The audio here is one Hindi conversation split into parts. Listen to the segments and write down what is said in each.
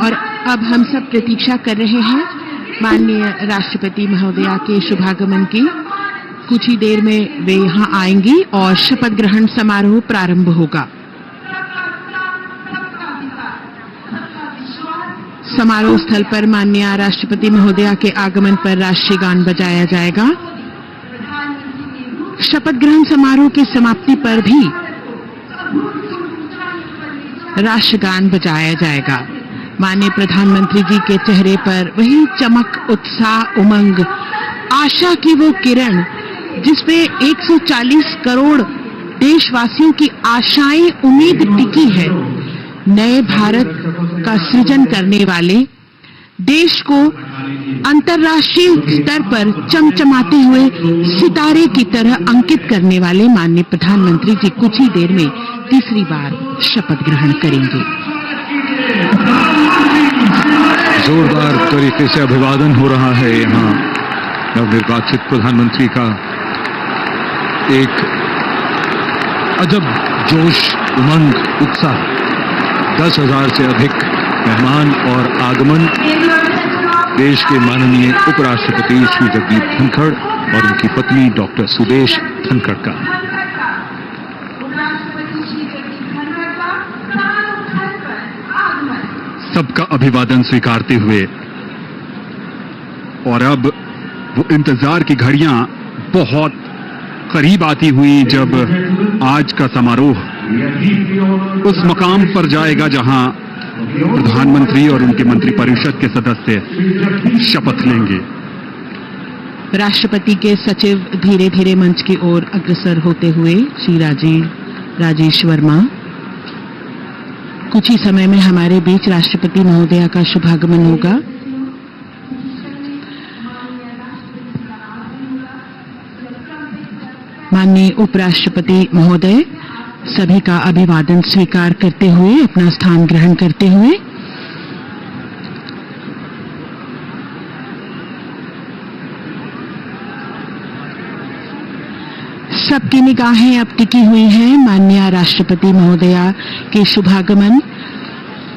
और अब हम सब प्रतीक्षा कर रहे हैं माननीय राष्ट्रपति महोदया के शुभागमन की। कुछ ही देर में वे यहां आएंगी और शपथ ग्रहण समारोह प्रारंभ होगा। समारोह स्थल पर माननीय राष्ट्रपति महोदया के आगमन पर राष्ट्रीय गान बजाया जाएगा। शपथ ग्रहण समारोह की समाप्ति पर भी राष्ट्रगान बजाया जाएगा। माननीय प्रधानमंत्री जी के चेहरे पर वही चमक, उत्साह, उमंग, आशा की वो किरण जिसपे 140 करोड़ देशवासियों की आशाएं, उम्मीद टिकी है। नए भारत का सृजन करने वाले, देश को अंतर्राष्ट्रीय स्तर पर चमचमाते हुए सितारे की तरह अंकित करने वाले माननीय प्रधानमंत्री जी कुछ ही देर में तीसरी बार शपथ ग्रहण करेंगे। जोरदार तरीके से अभिवादन हो रहा है यहाँ नवनिर्वाचित प्रधानमंत्री का। एक अजब जोश, उमंग, उत्साह, 10,000 से अधिक मेहमान और आगमन देश के माननीय उपराष्ट्रपति श्री जगदीप धनखड़ और उनकी पत्नी डॉक्टर सुदेश धनखड़ का। सबका अभिवादन स्वीकारते हुए और अब वो इंतजार की घड़ियां बहुत करीब आती हुई जब आज का समारोह उस मकाम पर जाएगा जहां प्रधानमंत्री और उनके मंत्रिपरिषद के सदस्य शपथ लेंगे। राष्ट्रपति के सचिव धीरे धीरे मंच की ओर अग्रसर होते हुए श्री राजेश वर्मा। कुछ ही समय में हमारे बीच राष्ट्रपति महोदया का शुभागमन होगा। माननीय उपराष्ट्रपति महोदय सभी का अभिवादन स्वीकार करते हुए अपना स्थान ग्रहण करते हुए सबकी निगाहें अब टिकी हुई हैं माननीय राष्ट्रपति महोदया के शुभागमन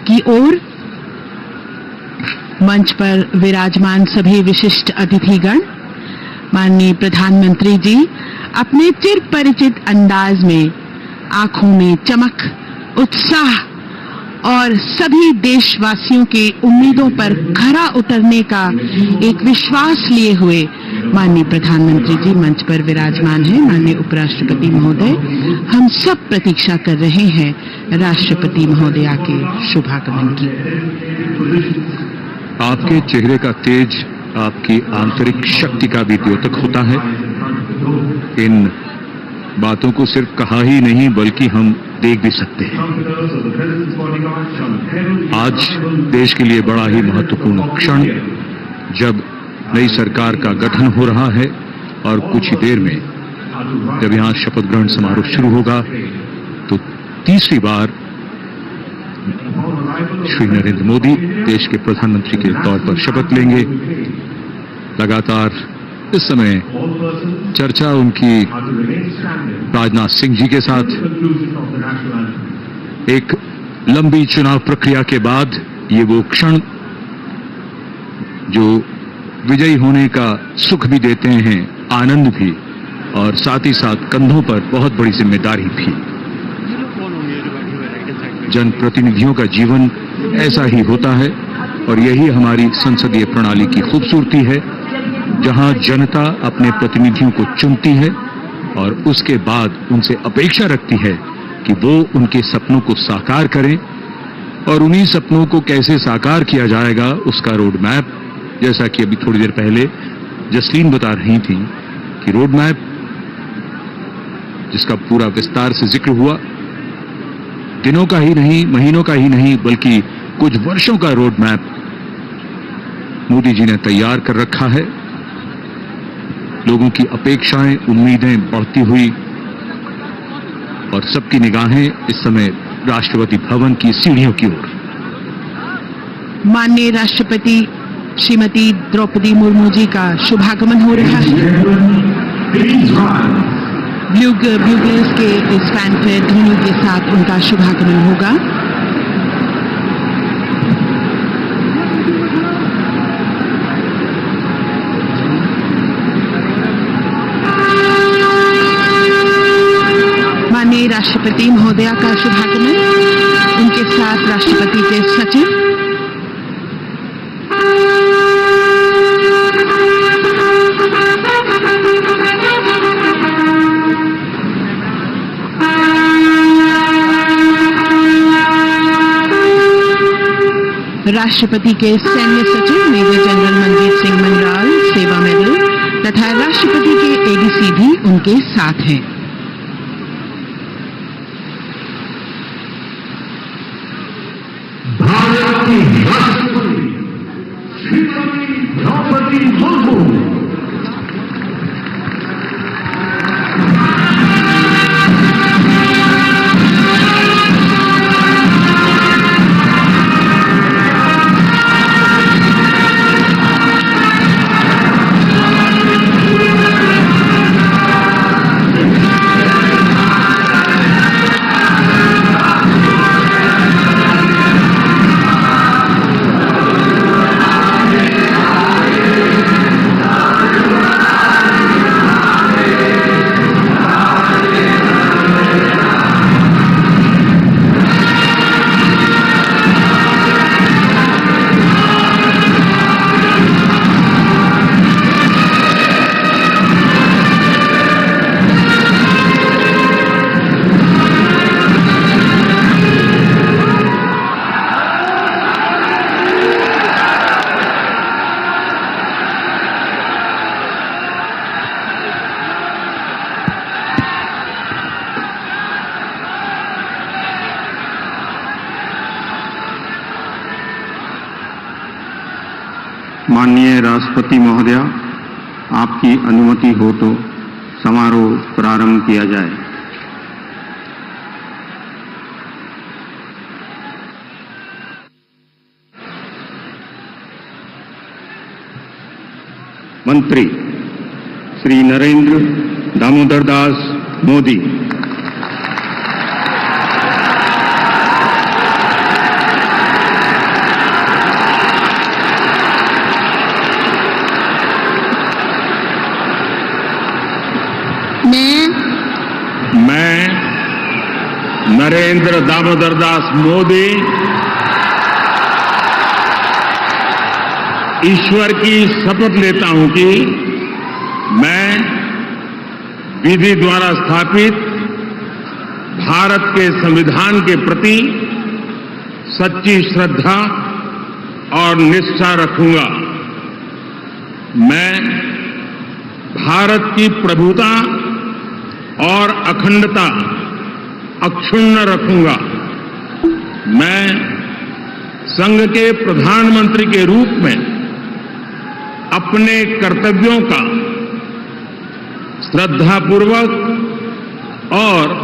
की ओर। मंच पर विराजमान सभी विशिष्ट अतिथिगण, माननीय प्रधानमंत्री जी अपने चिर परिचित अंदाज में आंखों में चमक, उत्साह और सभी देशवासियों की उम्मीदों पर खरा उतरने का एक विश्वास लिए हुए माननीय प्रधानमंत्री जी मंच पर विराजमान हैं। माननीय उपराष्ट्रपति महोदय, हम सब प्रतीक्षा कर रहे हैं राष्ट्रपति महोदया के शुभागमन की। आपके चेहरे का तेज आपकी आंतरिक शक्ति का भी द्योतक होता है। इन बातों को सिर्फ कहा ही नहीं बल्कि हम देख भी सकते हैं। आज देश के लिए बड़ा ही महत्वपूर्ण क्षण, जब नई सरकार का गठन हो रहा है और कुछ ही देर में जब यहां शपथ ग्रहण समारोह शुरू होगा तो तीसरी बार श्री नरेंद्र मोदी देश के प्रधानमंत्री के तौर पर शपथ लेंगे। लगातार इस समय चर्चा उनकी राजनाथ सिंह जी के साथ, एक लंबी चुनाव प्रक्रिया के बाद ये वो क्षण जो विजयी होने का सुख भी देते हैं, आनंद भी, और साथ ही साथ कंधों पर बहुत बड़ी जिम्मेदारी भी। जनप्रतिनिधियों का जीवन ऐसा ही होता है और यही हमारी संसदीय प्रणाली की खूबसूरती है, जहां जनता अपने प्रतिनिधियों को चुनती है और उसके बाद उनसे अपेक्षा रखती है कि वो उनके सपनों को साकार करें, और उन्हीं सपनों को कैसे साकार किया जाएगा उसका रोड मैप, जैसा कि अभी थोड़ी देर पहले जसलीन बता रही थी कि रोड मैप जिसका पूरा विस्तार से जिक्र हुआ, दिनों का ही नहीं, महीनों का ही नहीं, बल्कि कुछ वर्षों का रोड मैप मोदी जी ने तैयार कर रखा है। लोगों की अपेक्षाएं, उम्मीदें बढ़ती हुई और सबकी निगाहें इस समय राष्ट्रपति भवन की सीढ़ियों की ओर। माननीय राष्ट्रपति श्रीमती द्रौपदी मुर्मू जी का शुभागमन हो रहा है। ब्यूगल्स के इस फैनफेयर ध्वनि के साथ उनका शुभागमन होगा। राष्ट्रपति महोदया का शुभागमन, उनके साथ राष्ट्रपति के सचिव, राष्ट्रपति के सैन्य सचिव मेजर जनरल मनजीत सिंह मनराल सेवा मेडल तथा राष्ट्रपति के एडीसी भी उनके साथ हैं। भारत की राष्ट्रपति श्रीमती द्रौपदी मुर्मू, माननीय राष्ट्रपति महोदया, आपकी अनुमति हो तो समारोह प्रारंभ किया जाए। मंत्री श्री नरेंद्र दामोदर दास मोदी। मैं नरेंद्र दामोदर दास मोदी ईश्वर की शपथ लेता हूं कि मैं विधि द्वारा स्थापित भारत के संविधान के प्रति सच्ची श्रद्धा और निष्ठा रखूंगा। मैं भारत की प्रभुता और अखंडता अक्षुण्ण रखूंगा। मैं संघ के प्रधानमंत्री के रूप में अपने कर्तव्यों का श्रद्धापूर्वक और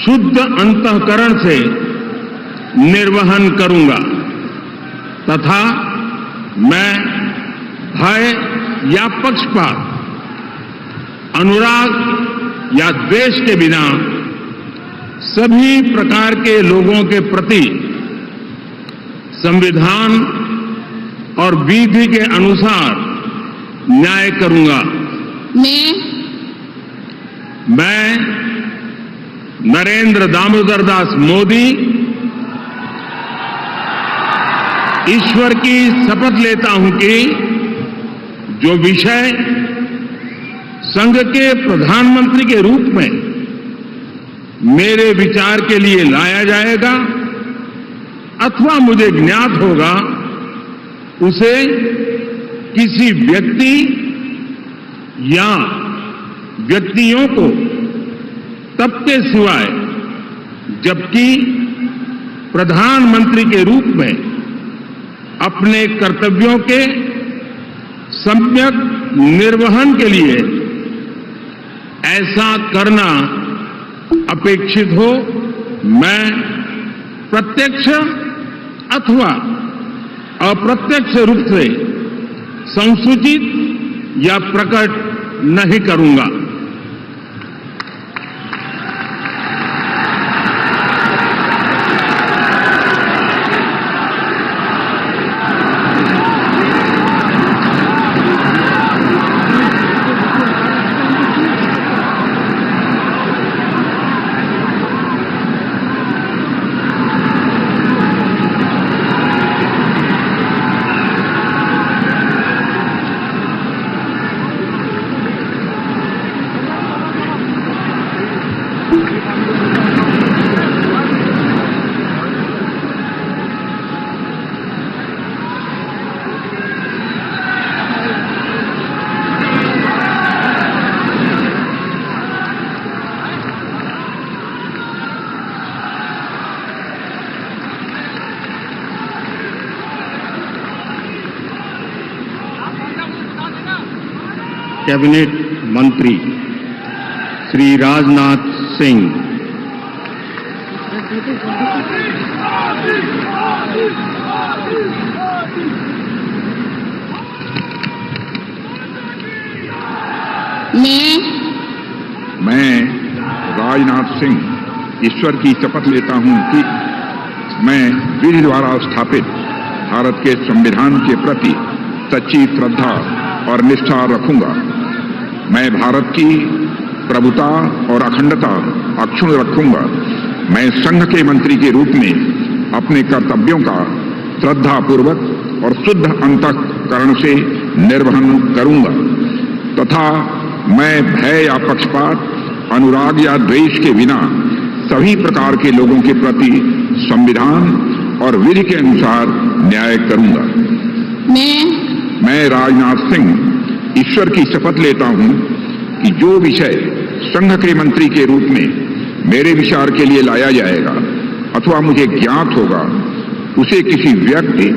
शुद्ध अंतःकरण से निर्वहन करूंगा तथा मैं भय या पक्षपात, अनुराग या द्वेष के बिना सभी प्रकार के लोगों के प्रति संविधान और विधि के अनुसार न्याय करूंगा। मैं नरेंद्र दामोदर दास मोदी ईश्वर की शपथ लेता हूं कि जो विषय संघ के प्रधानमंत्री के रूप में मेरे विचार के लिए लाया जाएगा अथवा मुझे ज्ञात होगा, उसे किसी व्यक्ति या व्यक्तियों को तब के सिवाय जबकि प्रधानमंत्री के रूप में अपने कर्तव्यों के सम्यक निर्वहन के लिए ऐसा करना अपेक्षित हो, मैं प्रत्यक्ष अथवा अप्रत्यक्ष रूप से संसूचित या प्रकट नहीं करूंगा। कैबिनेट मंत्री श्री राजनाथ सिंह, मैं राजनाथ सिंह ईश्वर की शपथ लेता हूं कि मैं विधि द्वारा स्थापित भारत के संविधान के प्रति सच्ची श्रद्धा और निष्ठा रखूंगा। मैं भारत की प्रभुता और अखंडता अक्षुण्ण रखूंगा। मैं संघ के मंत्री के रूप में अपने कर्तव्यों का श्रद्धापूर्वक और शुद्ध अंतःकरण से निर्वहन करूंगा तथा मैं भय या पक्षपात, अनुराग या द्वेष के बिना सभी प्रकार के लोगों के प्रति संविधान और विधि के अनुसार न्याय करूंगा। मैं राजनाथ सिंह ईश्वर की शपथ लेता हूं कि जो विषय संघ के मंत्री के रूप में मेरे विचार के लिए लाया जाएगा अथवा मुझे ज्ञात होगा, उसे किसी व्यक्ति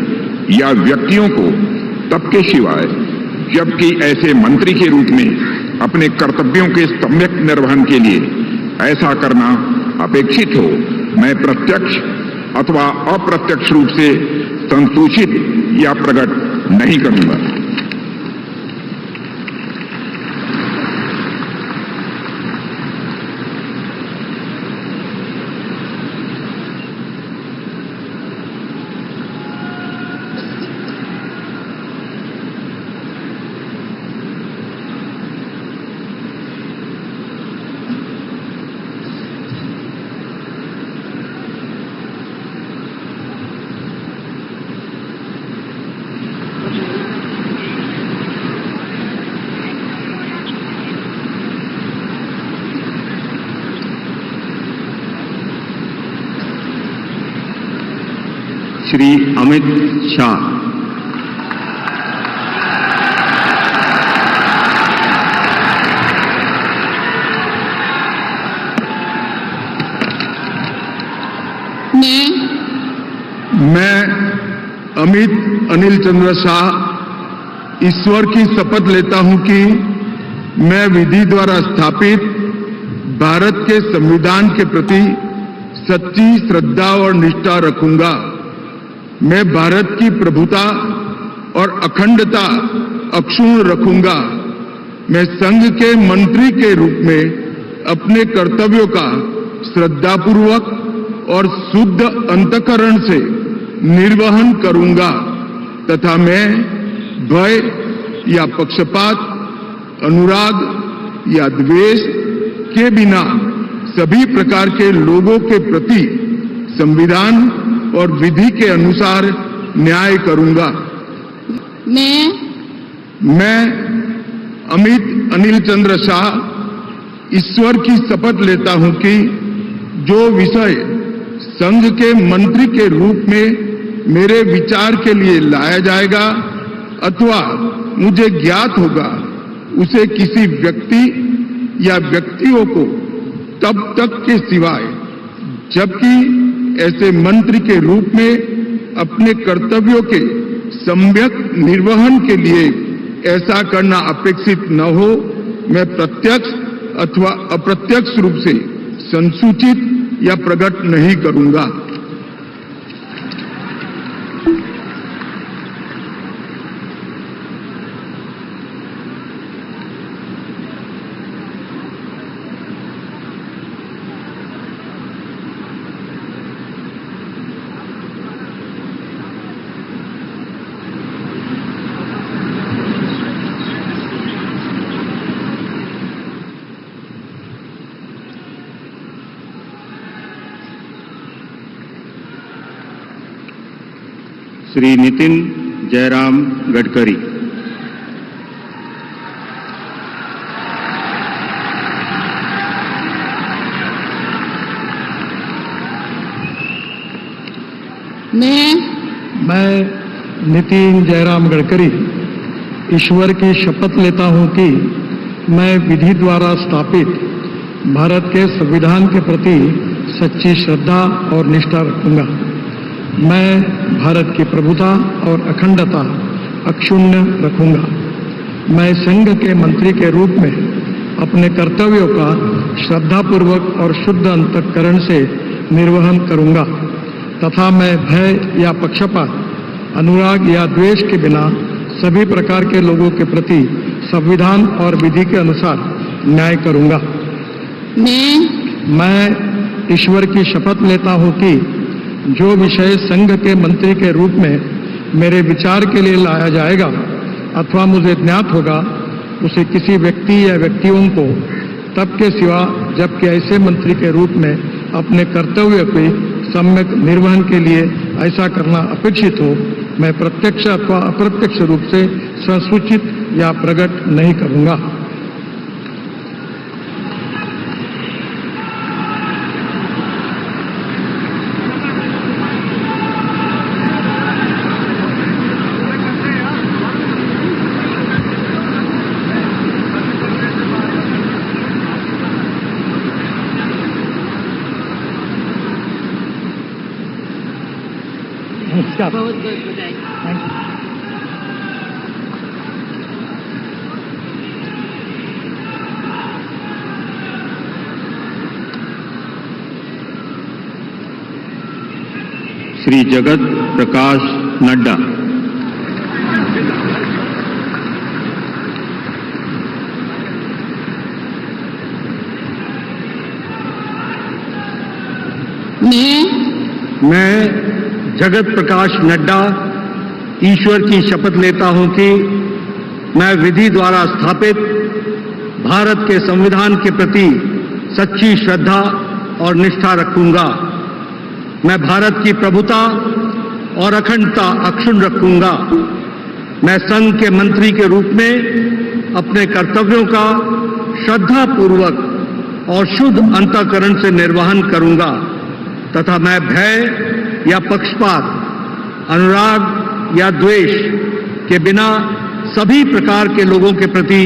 या व्यक्तियों को तब के सिवाय जबकि ऐसे मंत्री के रूप में अपने कर्तव्यों के सम्यक निर्वहन के लिए ऐसा करना अपेक्षित हो, मैं प्रत्यक्ष अथवा अप्रत्यक्ष रूप से संसूचित या प्रकट नहीं करूंगा। श्री अमित शाह, मैं अमित अनिल चंद्र शाह ईश्वर की शपथ लेता हूं कि मैं विधि द्वारा स्थापित भारत के संविधान के प्रति सच्ची श्रद्धा और निष्ठा रखूंगा। मैं भारत की प्रभुता और अखंडता अक्षुण्ण रखूंगा। मैं संघ के मंत्री के रूप में अपने कर्तव्यों का श्रद्धापूर्वक और शुद्ध अंतःकरण से निर्वहन करूंगा तथा मैं भय या पक्षपात, अनुराग या द्वेष के बिना सभी प्रकार के लोगों के प्रति संविधान और विधि के अनुसार न्याय करूंगा। मैं अमित अनिल चंद्र शाह ईश्वर की शपथ लेता हूं कि जो विषय संघ के मंत्री के रूप में मेरे विचार के लिए लाया जाएगा अथवा मुझे ज्ञात होगा, उसे किसी व्यक्ति या व्यक्तियों को तब तक के सिवाय जबकि ऐसे मंत्री के रूप में अपने कर्तव्यों के सम्यक निर्वहन के लिए ऐसा करना अपेक्षित न हो, मैं प्रत्यक्ष अथवा अप्रत्यक्ष रूप से संसूचित या प्रकट नहीं करूंगा। श्री नितिन जयराम गडकरी, मैं नितिन जयराम गडकरी ईश्वर की शपथ लेता हूं कि मैं विधि द्वारा स्थापित भारत के संविधान के प्रति सच्ची श्रद्धा और निष्ठा रखूंगा। मैं भारत की प्रभुता और अखंडता अक्षुण्ण रखूंगा। मैं संघ के मंत्री के रूप में अपने कर्तव्यों का श्रद्धापूर्वक और शुद्ध अंतःकरण से निर्वहन करूंगा तथा मैं भय या पक्षपात, अनुराग या द्वेष के बिना सभी प्रकार के लोगों के प्रति संविधान और विधि के अनुसार न्याय करूंगा। मैं ईश्वर की शपथ लेता हूं कि जो विषय संघ के मंत्री के रूप में मेरे विचार के लिए लाया जाएगा अथवा मुझे ज्ञात होगा, उसे किसी व्यक्ति या व्यक्तियों को तब के सिवा जबकि ऐसे मंत्री के रूप में अपने कर्तव्य के सम्यक निर्वहन के लिए ऐसा करना अपेक्षित हो, मैं प्रत्यक्ष अथवा अप्रत्यक्ष रूप से संसूचित या प्रकट नहीं करूंगा। बहुत बहुत बधाई। श्री जगत प्रकाश नड्डा। मैं जगत प्रकाश नड्डा ईश्वर की शपथ लेता हूं कि मैं विधि द्वारा स्थापित भारत के संविधान के प्रति सच्ची श्रद्धा और निष्ठा रखूंगा। मैं भारत की प्रभुता और अखंडता अक्षुण्ण रखूंगा। मैं संघ के मंत्री के रूप में अपने कर्तव्यों का श्रद्धापूर्वक और शुद्ध अंतःकरण से निर्वहन करूंगा तथा मैं भय या पक्षपात, अनुराग या द्वेष के बिना सभी प्रकार के लोगों के प्रति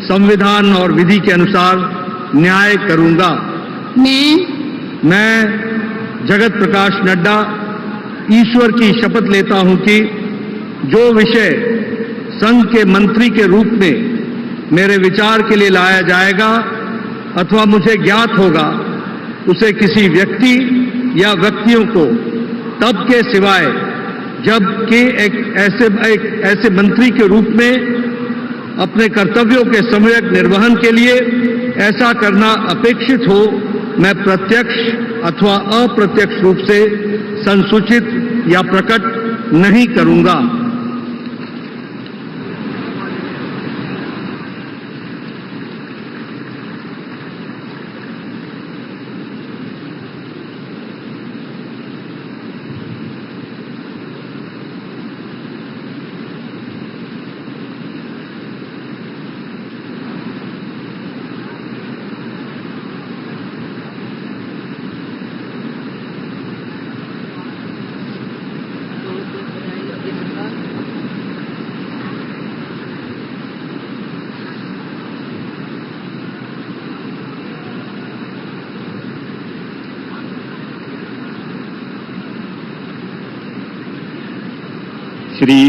संविधान और विधि के अनुसार न्याय करूंगा। मैं जगत प्रकाश नड्डा ईश्वर की शपथ लेता हूं कि जो विषय संघ के मंत्री के रूप में मेरे विचार के लिए लाया जाएगा अथवा मुझे ज्ञात होगा, उसे किसी व्यक्ति या व्यक्तियों को तब के सिवाय जबकि एक ऐसे मंत्री के रूप में अपने कर्तव्यों के सम्यक निर्वहन के लिए ऐसा करना अपेक्षित हो, मैं प्रत्यक्ष अथवा अप्रत्यक्ष रूप से संसूचित या प्रकट नहीं करूंगा। श्री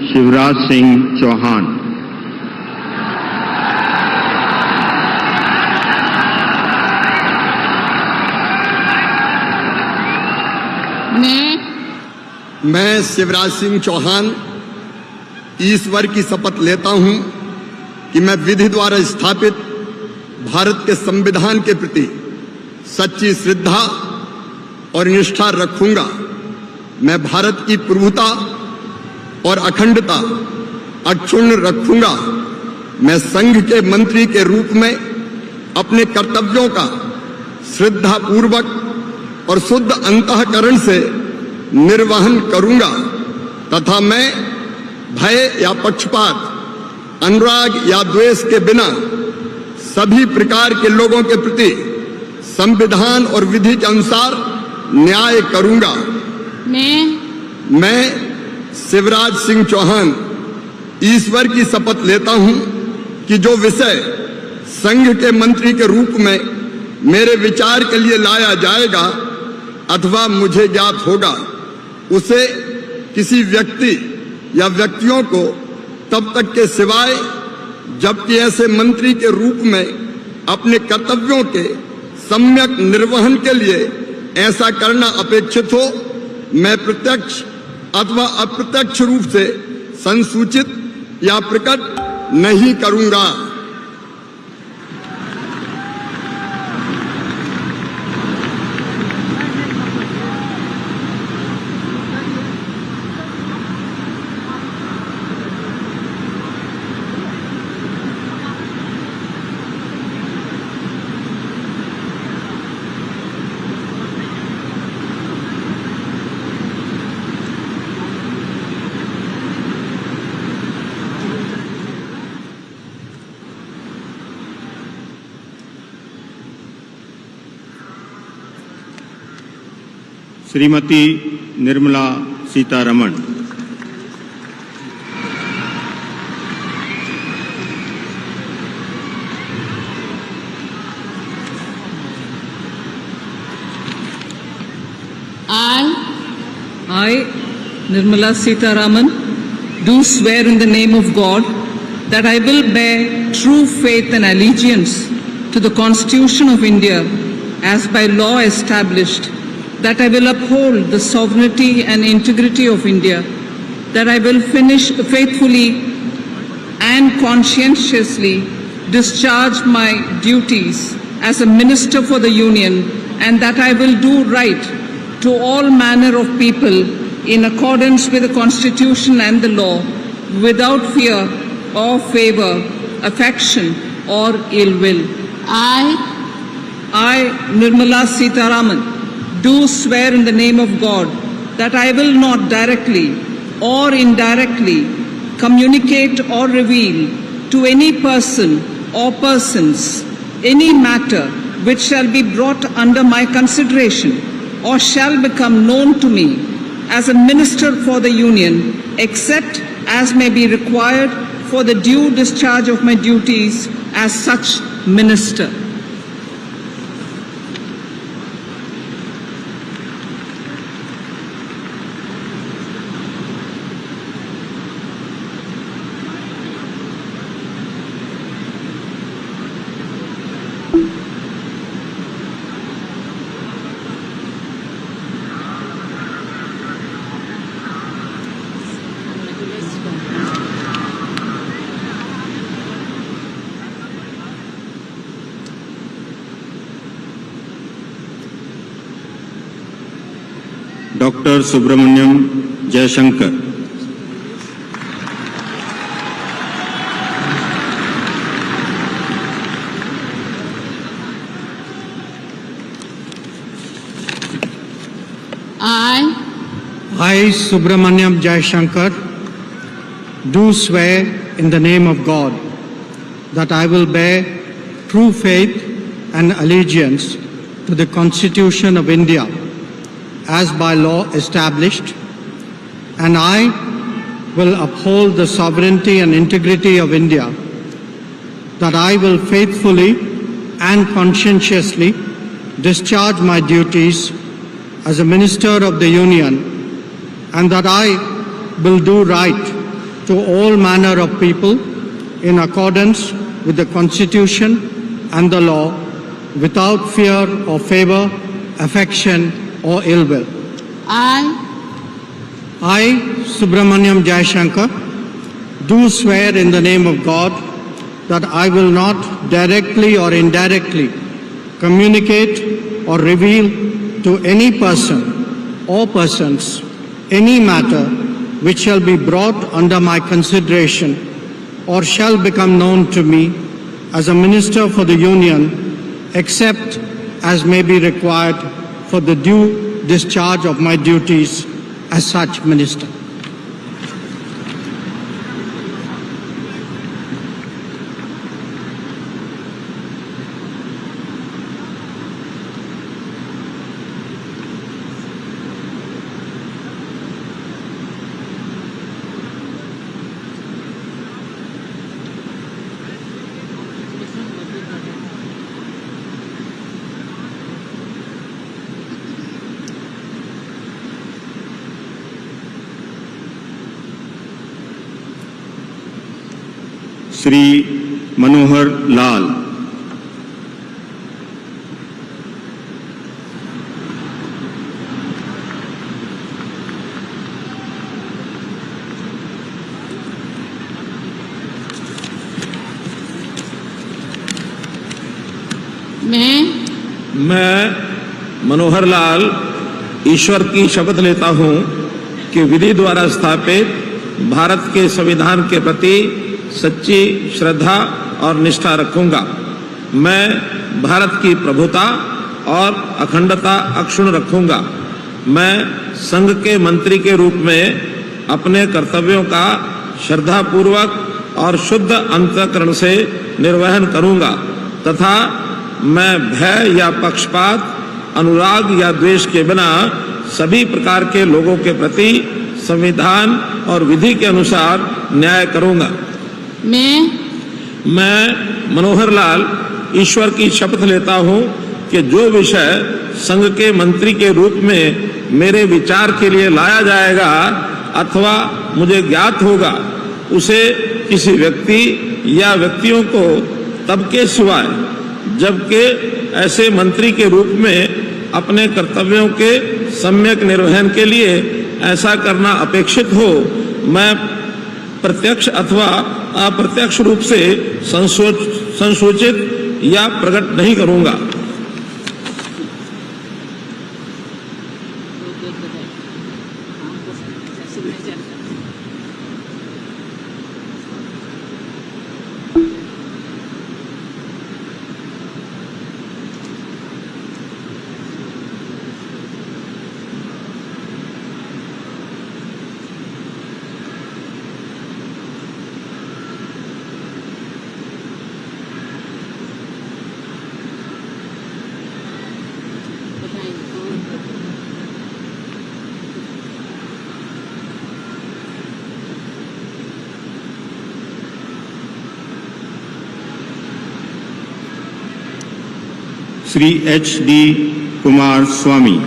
शिवराज सिंह चौहान। मैं शिवराज सिंह चौहान ईश्वर की शपथ लेता हूं कि मैं विधि द्वारा स्थापित भारत के संविधान के प्रति सच्ची श्रद्धा और निष्ठा रखूंगा। मैं भारत की प्रभुता और अखंडता अक्षुण्ण रखूंगा। मैं संघ के मंत्री के रूप में अपने कर्तव्यों का श्रद्धापूर्वक और शुद्ध अंतःकरण से निर्वहन करूंगा तथा मैं भय या पक्षपात, अनुराग या द्वेष के बिना सभी प्रकार के लोगों के प्रति संविधान और विधि के अनुसार न्याय करूंगा। मैं शिवराज सिंह चौहान ईश्वर की शपथ लेता हूं कि जो विषय संघ के मंत्री के रूप में मेरे विचार के लिए लाया जाएगा अथवा मुझे ज्ञात होगा, उसे किसी व्यक्ति या व्यक्तियों को तब तक के सिवाय जबकि ऐसे मंत्री के रूप में अपने कर्तव्यों के सम्यक निर्वहन के लिए ऐसा करना अपेक्षित हो, मैं प्रत्यक्ष अथवा अप्रत्यक्ष रूप से संसूचित या प्रकट नहीं करूंगा। Shrimati Nirmala Sitharaman. I, Nirmala Sitharaman, do swear in the name of God that I will bear true faith and allegiance to the Constitution of India as by law established, that I will uphold the sovereignty and integrity of India, that I will faithfully and conscientiously discharge my duties as a Minister for the Union, and that I will do right to all manner of people in accordance with the Constitution and the law, without fear or favor, affection or ill will. I, Nirmala Sitharaman, do swear in the name of God that I will not directly or indirectly communicate or reveal to any person or persons any matter which shall be brought under my consideration or shall become known to me as a Minister for the Union, except as may be required for the due discharge of my duties as such Minister. Doctor Subramaniam Jayashankar. I, Subramaniam Jayashankar, do swear in the name of God that I will bear true faith and allegiance to the Constitution of India as by law established, and I will uphold the sovereignty and integrity of India, that I will faithfully and conscientiously discharge my duties as a Minister of the Union, and that I will do right to all manner of people in accordance with the Constitution and the law, without fear or favor, affection or ill will. I, Subramaniam Jayashankar, do swear in the name of God that I will not directly or indirectly communicate or reveal to any person or persons any matter which shall be brought under my consideration or shall become known to me as a Minister for the Union, except as may be required for the due discharge of my duties as such Minister. Shri Manohar Lal. मैं मनोहर लाल ईश्वर की शपथ लेता हूं कि विधि द्वारा स्थापित भारत के संविधान के प्रति सच्ची श्रद्धा और निष्ठा रखूंगा। मैं भारत की प्रभुता और अखंडता अक्षुण्ण रखूंगा। मैं संघ के मंत्री के रूप में अपने कर्तव्यों का श्रद्धापूर्वक और शुद्ध अंतःकरण से निर्वहन करूंगा तथा मैं भय या पक्षपात, अनुराग या द्वेष के बिना सभी प्रकार के लोगों के प्रति संविधान और विधि के अनुसार न्याय करूंगा। मैं मनोहर लाल ईश्वर की शपथ लेता हूं कि जो विषय संघ के मंत्री के रूप में मेरे विचार के लिए लाया जाएगा अथवा मुझे ज्ञात होगा, उसे किसी व्यक्ति या व्यक्तियों को तब के सिवाय जबकि ऐसे मंत्री के रूप में अपने कर्तव्यों के सम्यक निर्वहन के लिए ऐसा करना अपेक्षित हो, मैं प्रत्यक्ष अथवा अप्रत्यक्ष रूप से संसूचित या प्रकट नहीं करूंगा। Shri H.D. Kumar Swami.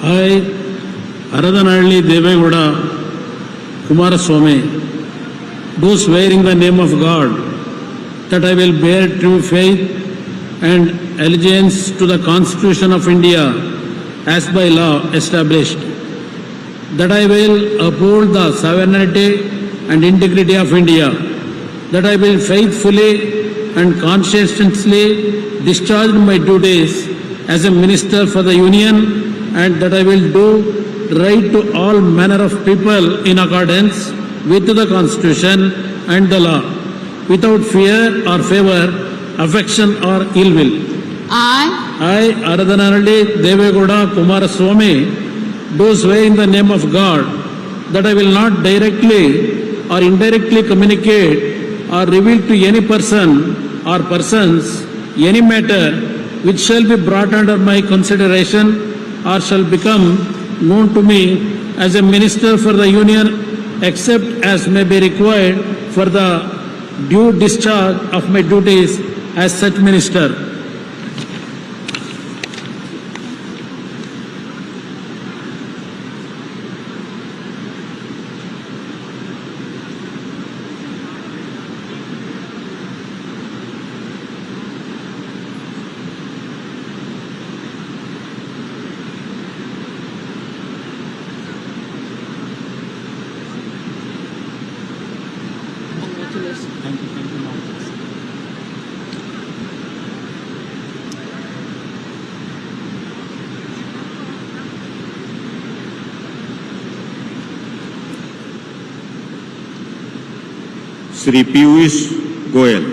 I, Aradhanalli Devegowda Kumaraswamy, do swear in the name of God that I will bear true faith and allegiance to the Constitution of India as by law established, that I will uphold the sovereignty and integrity of India, that I will faithfully and conscientiously discharge my duties as a minister for the Union, and that I will do right to all manner of people in accordance with the Constitution and the law, without fear or favor, affection or ill will. I, Aradhanalli Devegowda Kumaraswamy, do swear in the name of God that I will not directly or indirectly communicate or reveal to any person or persons any matter which shall be brought under my consideration or shall become known to me as a minister for the Union, except as may be required for the due discharge of my duties as such minister. Shri Piyush Goyal.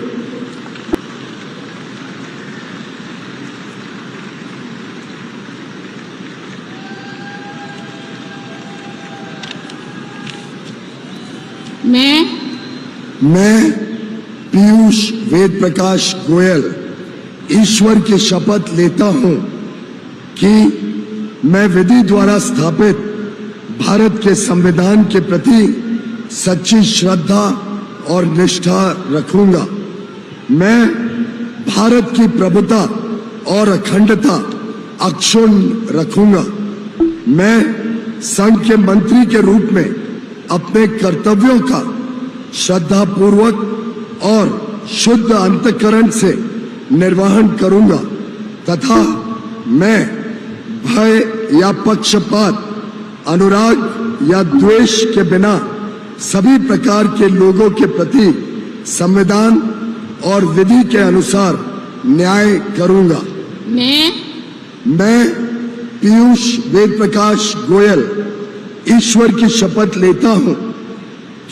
मैं पीयूष वेद प्रकाश गोयल ईश्वर की शपथ लेता हूं कि मैं विधि द्वारा स्थापित भारत के संविधान के प्रति सच्ची श्रद्धा और निष्ठा रखूंगा। मैं भारत की प्रभुता और अखंडता अक्षुण्ण रखूंगा। मैं संघ के मंत्री के रूप में अपने कर्तव्यों का श्रद्धापूर्वक और शुद्ध अंतःकरण से निर्वहन करूंगा तथा मैं भय या पक्षपात, अनुराग या द्वेष के बिना सभी प्रकार के लोगों के प्रति संविधान और विधि के अनुसार न्याय करूंगा। मैं पीयूष वेद प्रकाश गोयल ईश्वर की शपथ लेता हूं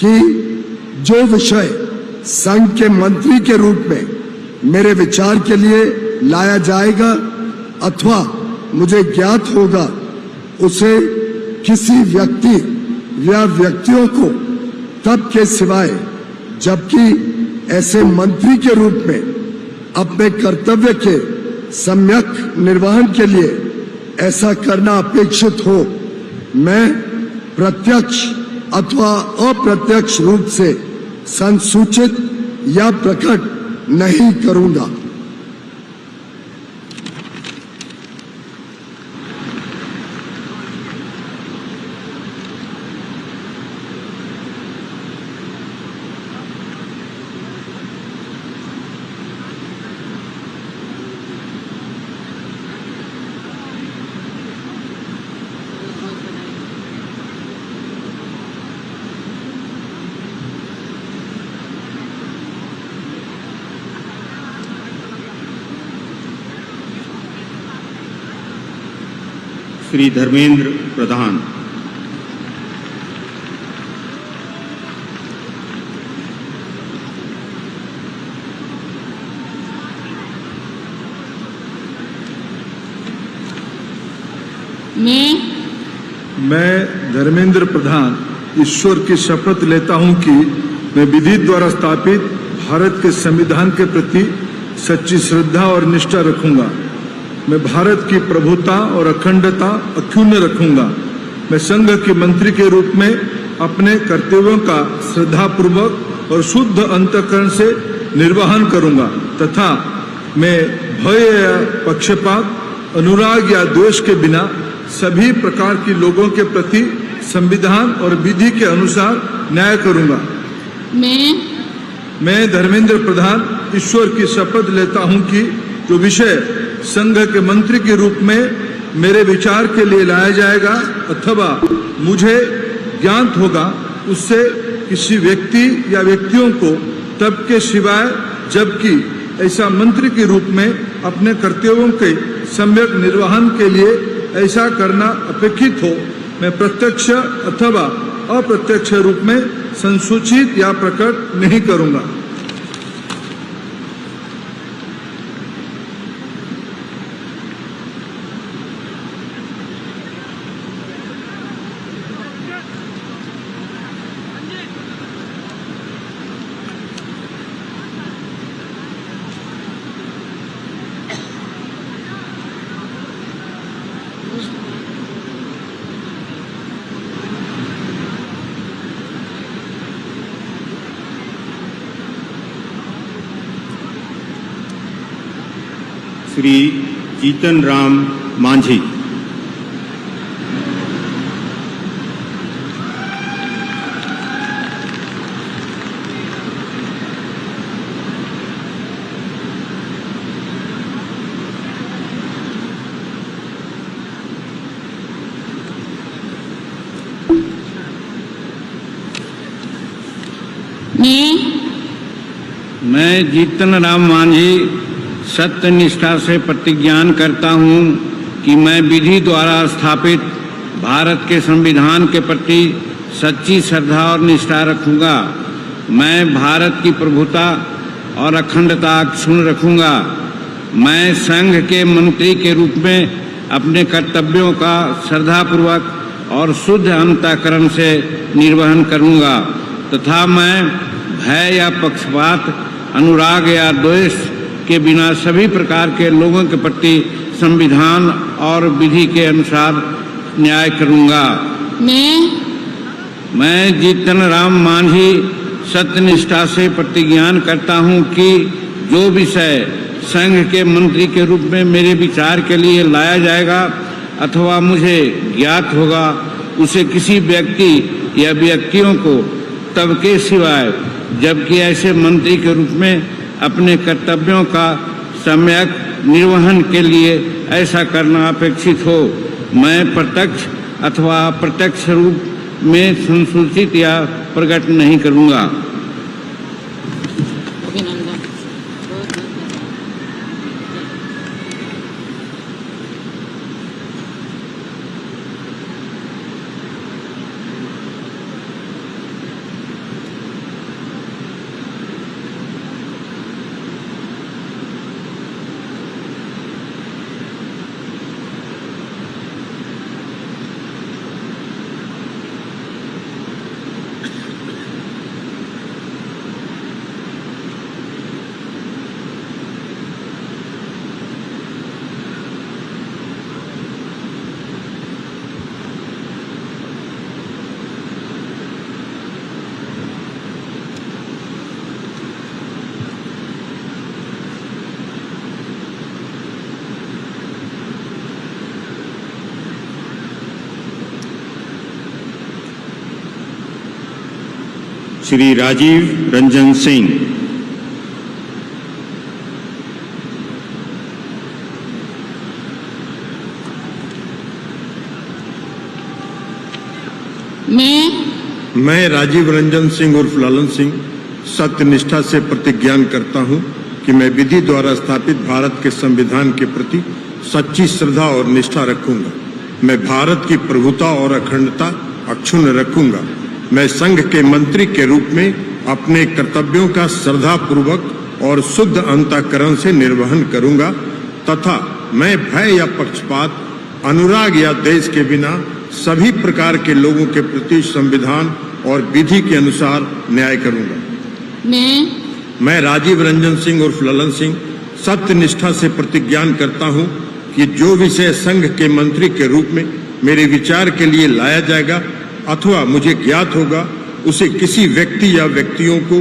कि जो विषय संघ के मंत्री के रूप में मेरे विचार के लिए लाया जाएगा अथवा मुझे ज्ञात होगा, उसे किसी व्यक्ति या व्यक्तियों को तब के सिवाय जबकि ऐसे मंत्री के रूप में अपने कर्तव्य के सम्यक निर्वहन के लिए ऐसा करना अपेक्षित हो, मैं प्रत्यक्ष अथवा अप्रत्यक्ष रूप से संसूचित या प्रकट नहीं करूंगा। श्री धर्मेंद्र प्रधान। मैं धर्मेंद्र प्रधान ईश्वर की शपथ लेता हूं कि मैं विधि द्वारा स्थापित भारत के संविधान के प्रति सच्ची श्रद्धा और निष्ठा रखूंगा। मैं भारत की प्रभुता और अखंडता अक्षुण्ण रखूंगा। मैं संघ के मंत्री के रूप में अपने कर्तव्यों का श्रद्धापूर्वक और शुद्ध अंतःकरण से निर्वहन करूंगा तथा मैं भय या पक्षपात, अनुराग या द्वेष के बिना सभी प्रकार की लोगों के प्रति संविधान और विधि के अनुसार न्याय करूंगा। मैं धर्मेंद्र प्रधान ईश्वर की शपथ लेता हूं कि जो विषय संघ के मंत्री के रूप में मेरे विचार के लिए लाया जाएगा अथवा मुझे ज्ञात होगा, उससे किसी व्यक्ति या व्यक्तियों को तब के सिवाय जबकि ऐसा मंत्री के रूप में अपने कर्तव्यों के सम्यक निर्वहन के लिए ऐसा करना अपेक्षित हो, मैं प्रत्यक्ष अथवा अप्रत्यक्ष रूप में संसूचित या प्रकट नहीं करूंगा। श्री जीतन राम मांझी। मैं जीतन राम मांझी सत्य निष्ठा से प्रतिज्ञान करता हूं कि मैं विधि द्वारा स्थापित भारत के संविधान के प्रति सच्ची श्रद्धा और निष्ठा रखूंगा। मैं भारत की प्रभुता और अखंडता अक्षुण्ण रखूंगा। मैं संघ के मंत्री के रूप में अपने कर्तव्यों का श्रद्धापूर्वक और शुद्ध अंतःकरण से निर्वहन करूंगा तथा मैं भय या पक्षपात, अनुराग या द्वेष के बिना सभी प्रकार के लोगों के प्रति संविधान और विधि के अनुसार न्याय करूंगा। मैं जीतन राम मांझी सत्यनिष्ठा से प्रतिज्ञान करता हूं कि जो विषय संघ के मंत्री के रूप में मेरे विचार के लिए लाया जाएगा अथवा मुझे ज्ञात होगा, उसे किसी व्यक्ति या व्यक्तियों को तब के सिवाय जबकि ऐसे मंत्री के रूप में अपने कर्तव्यों का सम्यक निर्वहन के लिए ऐसा करना अपेक्षित हो, मैं प्रत्यक्ष अथवा अप्रत्यक्ष रूप में संसूचित या प्रकट नहीं करूंगा। श्री राजीव रंजन सिंह। मैं राजीव रंजन सिंह उर्फ लालन सिंह सत्यनिष्ठा से प्रतिज्ञान करता हूं कि मैं विधि द्वारा स्थापित भारत के संविधान के प्रति सच्ची श्रद्धा और निष्ठा रखूंगा। मैं भारत की प्रभुता और अखंडता अक्षुण्ण रखूंगा। मैं संघ के मंत्री के रूप में अपने कर्तव्यों का श्रद्धा पूर्वक और शुद्ध अंतःकरण से निर्वहन करूंगा तथा मैं भय या पक्षपात, अनुराग या देश के बिना सभी प्रकार के लोगों के प्रति संविधान और विधि के अनुसार न्याय करूंगा। मैं राजीव रंजन सिंह उर्फ ललन सिंह सत्यनिष्ठा से प्रतिज्ञान करता हूं कि जो विषय संघ के मंत्री के रूप में मेरे विचार के लिए लाया जाएगा अथवा मुझे ज्ञात होगा, उसे किसी व्यक्ति या व्यक्तियों को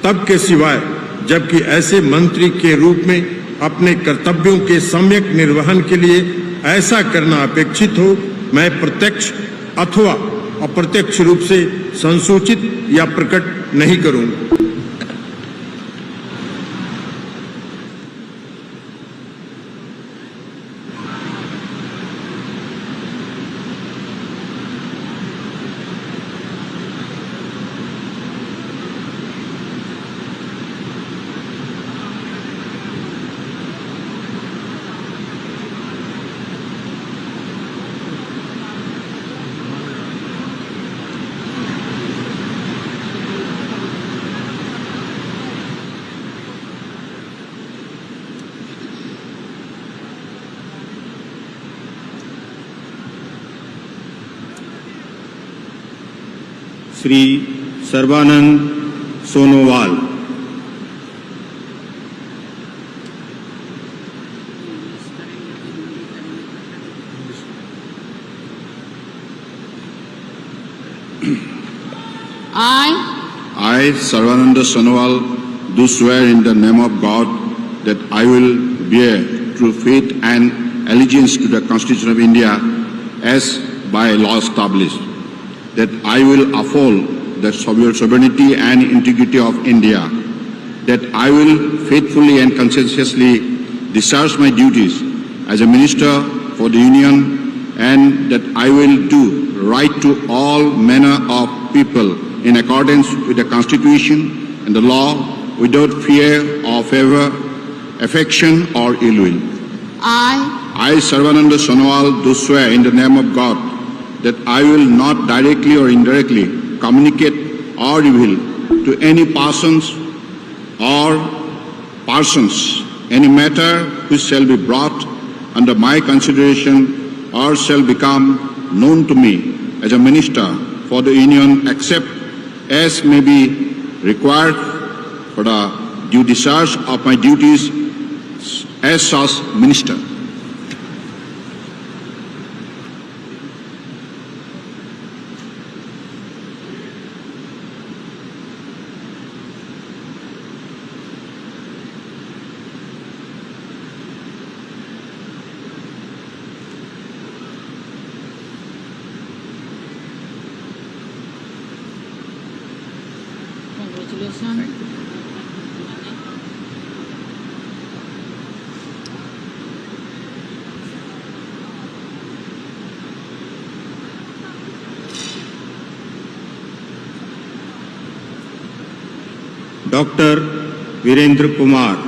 तब के सिवाय जबकि ऐसे मंत्री के रूप में अपने कर्तव्यों के सम्यक निर्वहन के लिए ऐसा करना अपेक्षित हो, मैं प्रत्यक्ष अथवा अप्रत्यक्ष रूप से संसूचित या प्रकट नहीं करूंगा। Shri Sarbananda Sonowal. I, Sarvananda Sonowal, do swear in the name of God that I will bear true faith and allegiance to the Constitution of India as by law established, that I will uphold the sovereignty and integrity of India, that I will faithfully and conscientiously discharge my duties as a minister for the Union, and that I will do right to all manner of people in accordance with the Constitution and the law, without fear or favor, affection or ill will. I, Sarvananda Sonowal, do swear in the name of God that I will not directly or indirectly communicate or reveal to any persons or persons any matter which shall be brought under my consideration or shall become known to me as a minister for the Union, except as may be required for the due discharge of my duties as such minister. Doctor Virendra Kumar,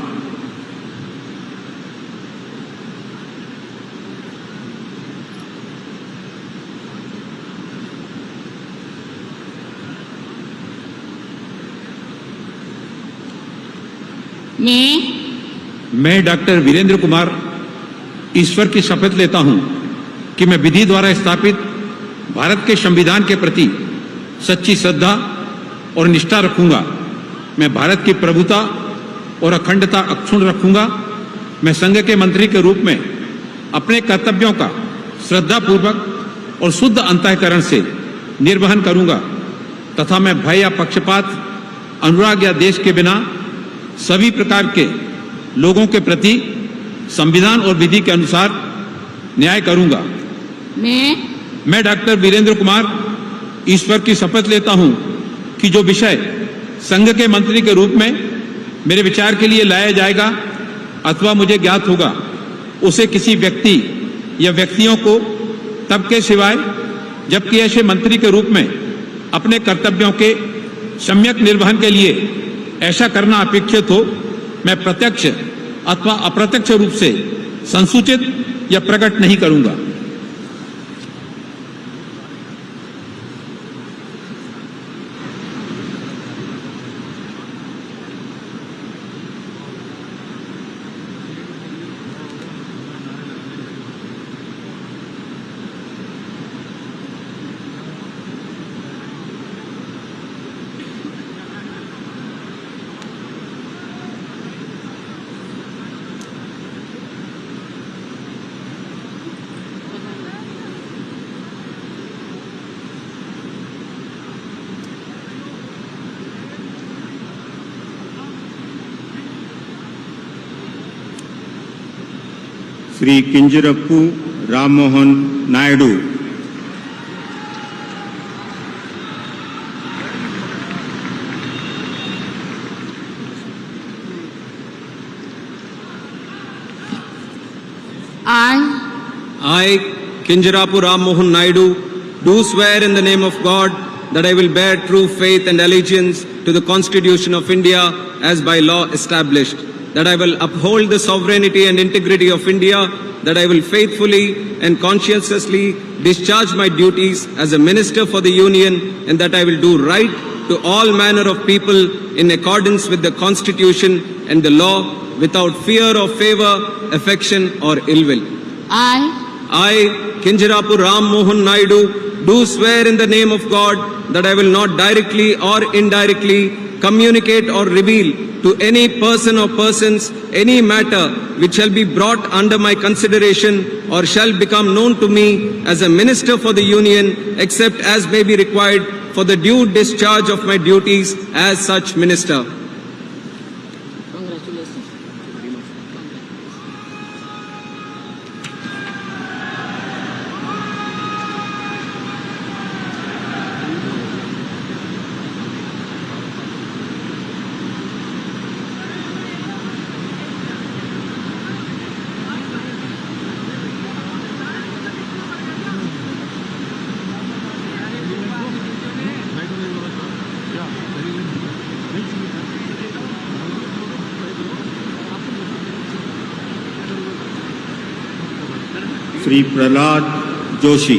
मैं डॉक्टर वीरेंद्र कुमार ईश्वर की शपथ लेता हूं कि मैं विधि द्वारा स्थापित भारत के संविधान के प्रति सच्ची श्रद्धा और निष्ठा रखूंगा। मैं भारत की प्रभुता और अखंडता अक्षुण्ण रखूंगा। मैं संघ के मंत्री के रूप में अपने कर्तव्यों का श्रद्धापूर्वक और शुद्ध अंतःकरण से निर्वहन करूंगा तथा मैं भय या पक्षपात, अनुराग या देश के बिना सभी प्रकार के लोगों के प्रति संविधान और विधि के अनुसार न्याय करूंगा। मैं डॉक्टर वीरेंद्र कुमार ईश्वर की शपथ लेता हूं कि जो विषय संघ के मंत्री के रूप में मेरे विचार के लिए लाया जाएगा अथवा मुझे ज्ञात होगा, उसे किसी व्यक्ति या व्यक्तियों को तब के सिवाय जबकि ऐसे मंत्री के रूप में अपने कर्तव्यों के सम्यक निर्वहन के लिए ऐसा करना अपेक्षित हो, मैं प्रत्यक्ष अथवा अप्रत्यक्ष रूप से संसूचित या प्रकट नहीं करूंगा। Shri किंजरप्पू Rammohan Naidu, I, Kinjarapu Ram Mohan Naidu, do swear in the name of God that I will bear true faith and allegiance to the Constitution of India as by law established, that I will uphold the sovereignty and integrity of India, that I will faithfully and conscientiously discharge my duties as a Minister for the Union, and that I will do right to all manner of people in accordance with the Constitution and the law, without fear or favor, affection or ill will. I, Kinjarapu Ram Mohan Naidu, do swear in the name of God that I will not directly or indirectly communicate or reveal to any person or persons any matter which shall be brought under my consideration or shall become known to me as a Minister for the Union, except as may be required for the due discharge of my duties as such Minister. Shri Prahlad Joshi,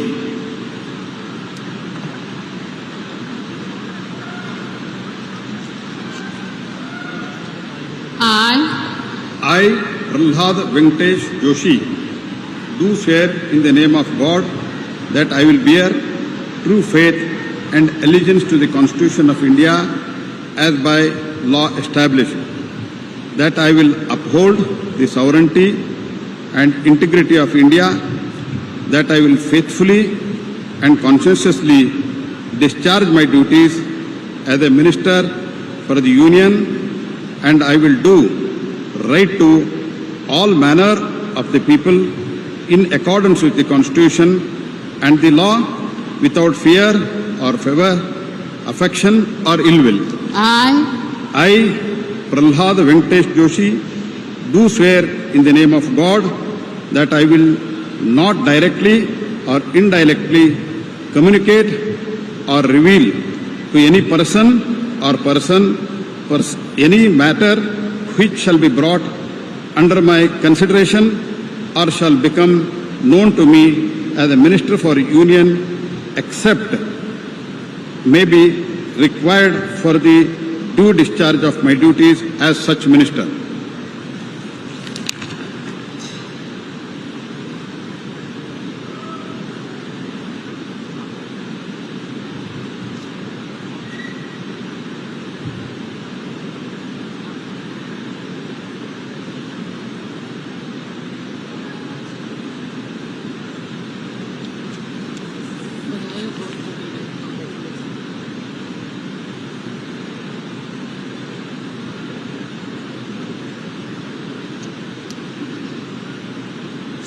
I, Prahlad Venkatesh Joshi, do swear in the name of God that I will bear true faith and allegiance to the Constitution of India as by law established, that I will uphold the sovereignty and integrity of India, that I will faithfully and conscientiously discharge my duties as a Minister for the Union, and I will do right to all manner of the people in accordance with the Constitution and the law, without fear or favor, affection or ill will. I, Prahlad Venkatesh Joshi, do swear in the name of God that I will not directly or indirectly communicate or reveal to any person or any matter which shall be brought under my consideration or shall become known to me as a Minister for Union, except may be required for the due discharge of my duties as such minister.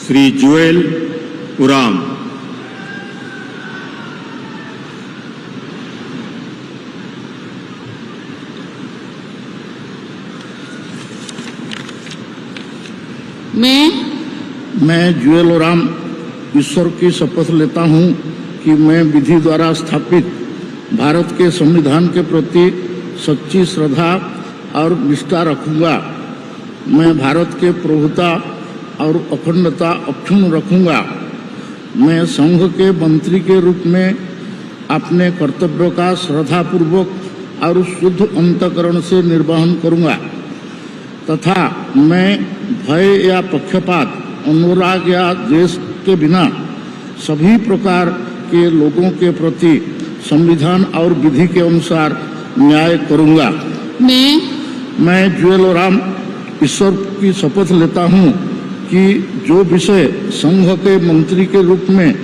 Shri जुएल उराम। मैं जुएल उराम ईश्वर की शपथ लेता हूं कि मैं विधि द्वारा स्थापित भारत के संविधान के प्रति सच्ची श्रद्धा और निष्ठा रखूंगा। मैं भारत के प्रभुता और अखंडता अक्षुण्ण रखूंगा। मैं संघ के मंत्री के रूप में अपने कर्तव्यों का श्रद्धापूर्वक और शुद्ध अंतःकरण से निर्वहन करूंगा तथा मैं भय या पक्षपात, अनुराग या द्वेष के बिना सभी प्रकार के लोगों के प्रति संविधान और विधि के अनुसार न्याय करूंगा। मैं जुएल उराम ईश्वर की शपथ लेता हूं कि जो विषय संघ के मंत्री के रूप में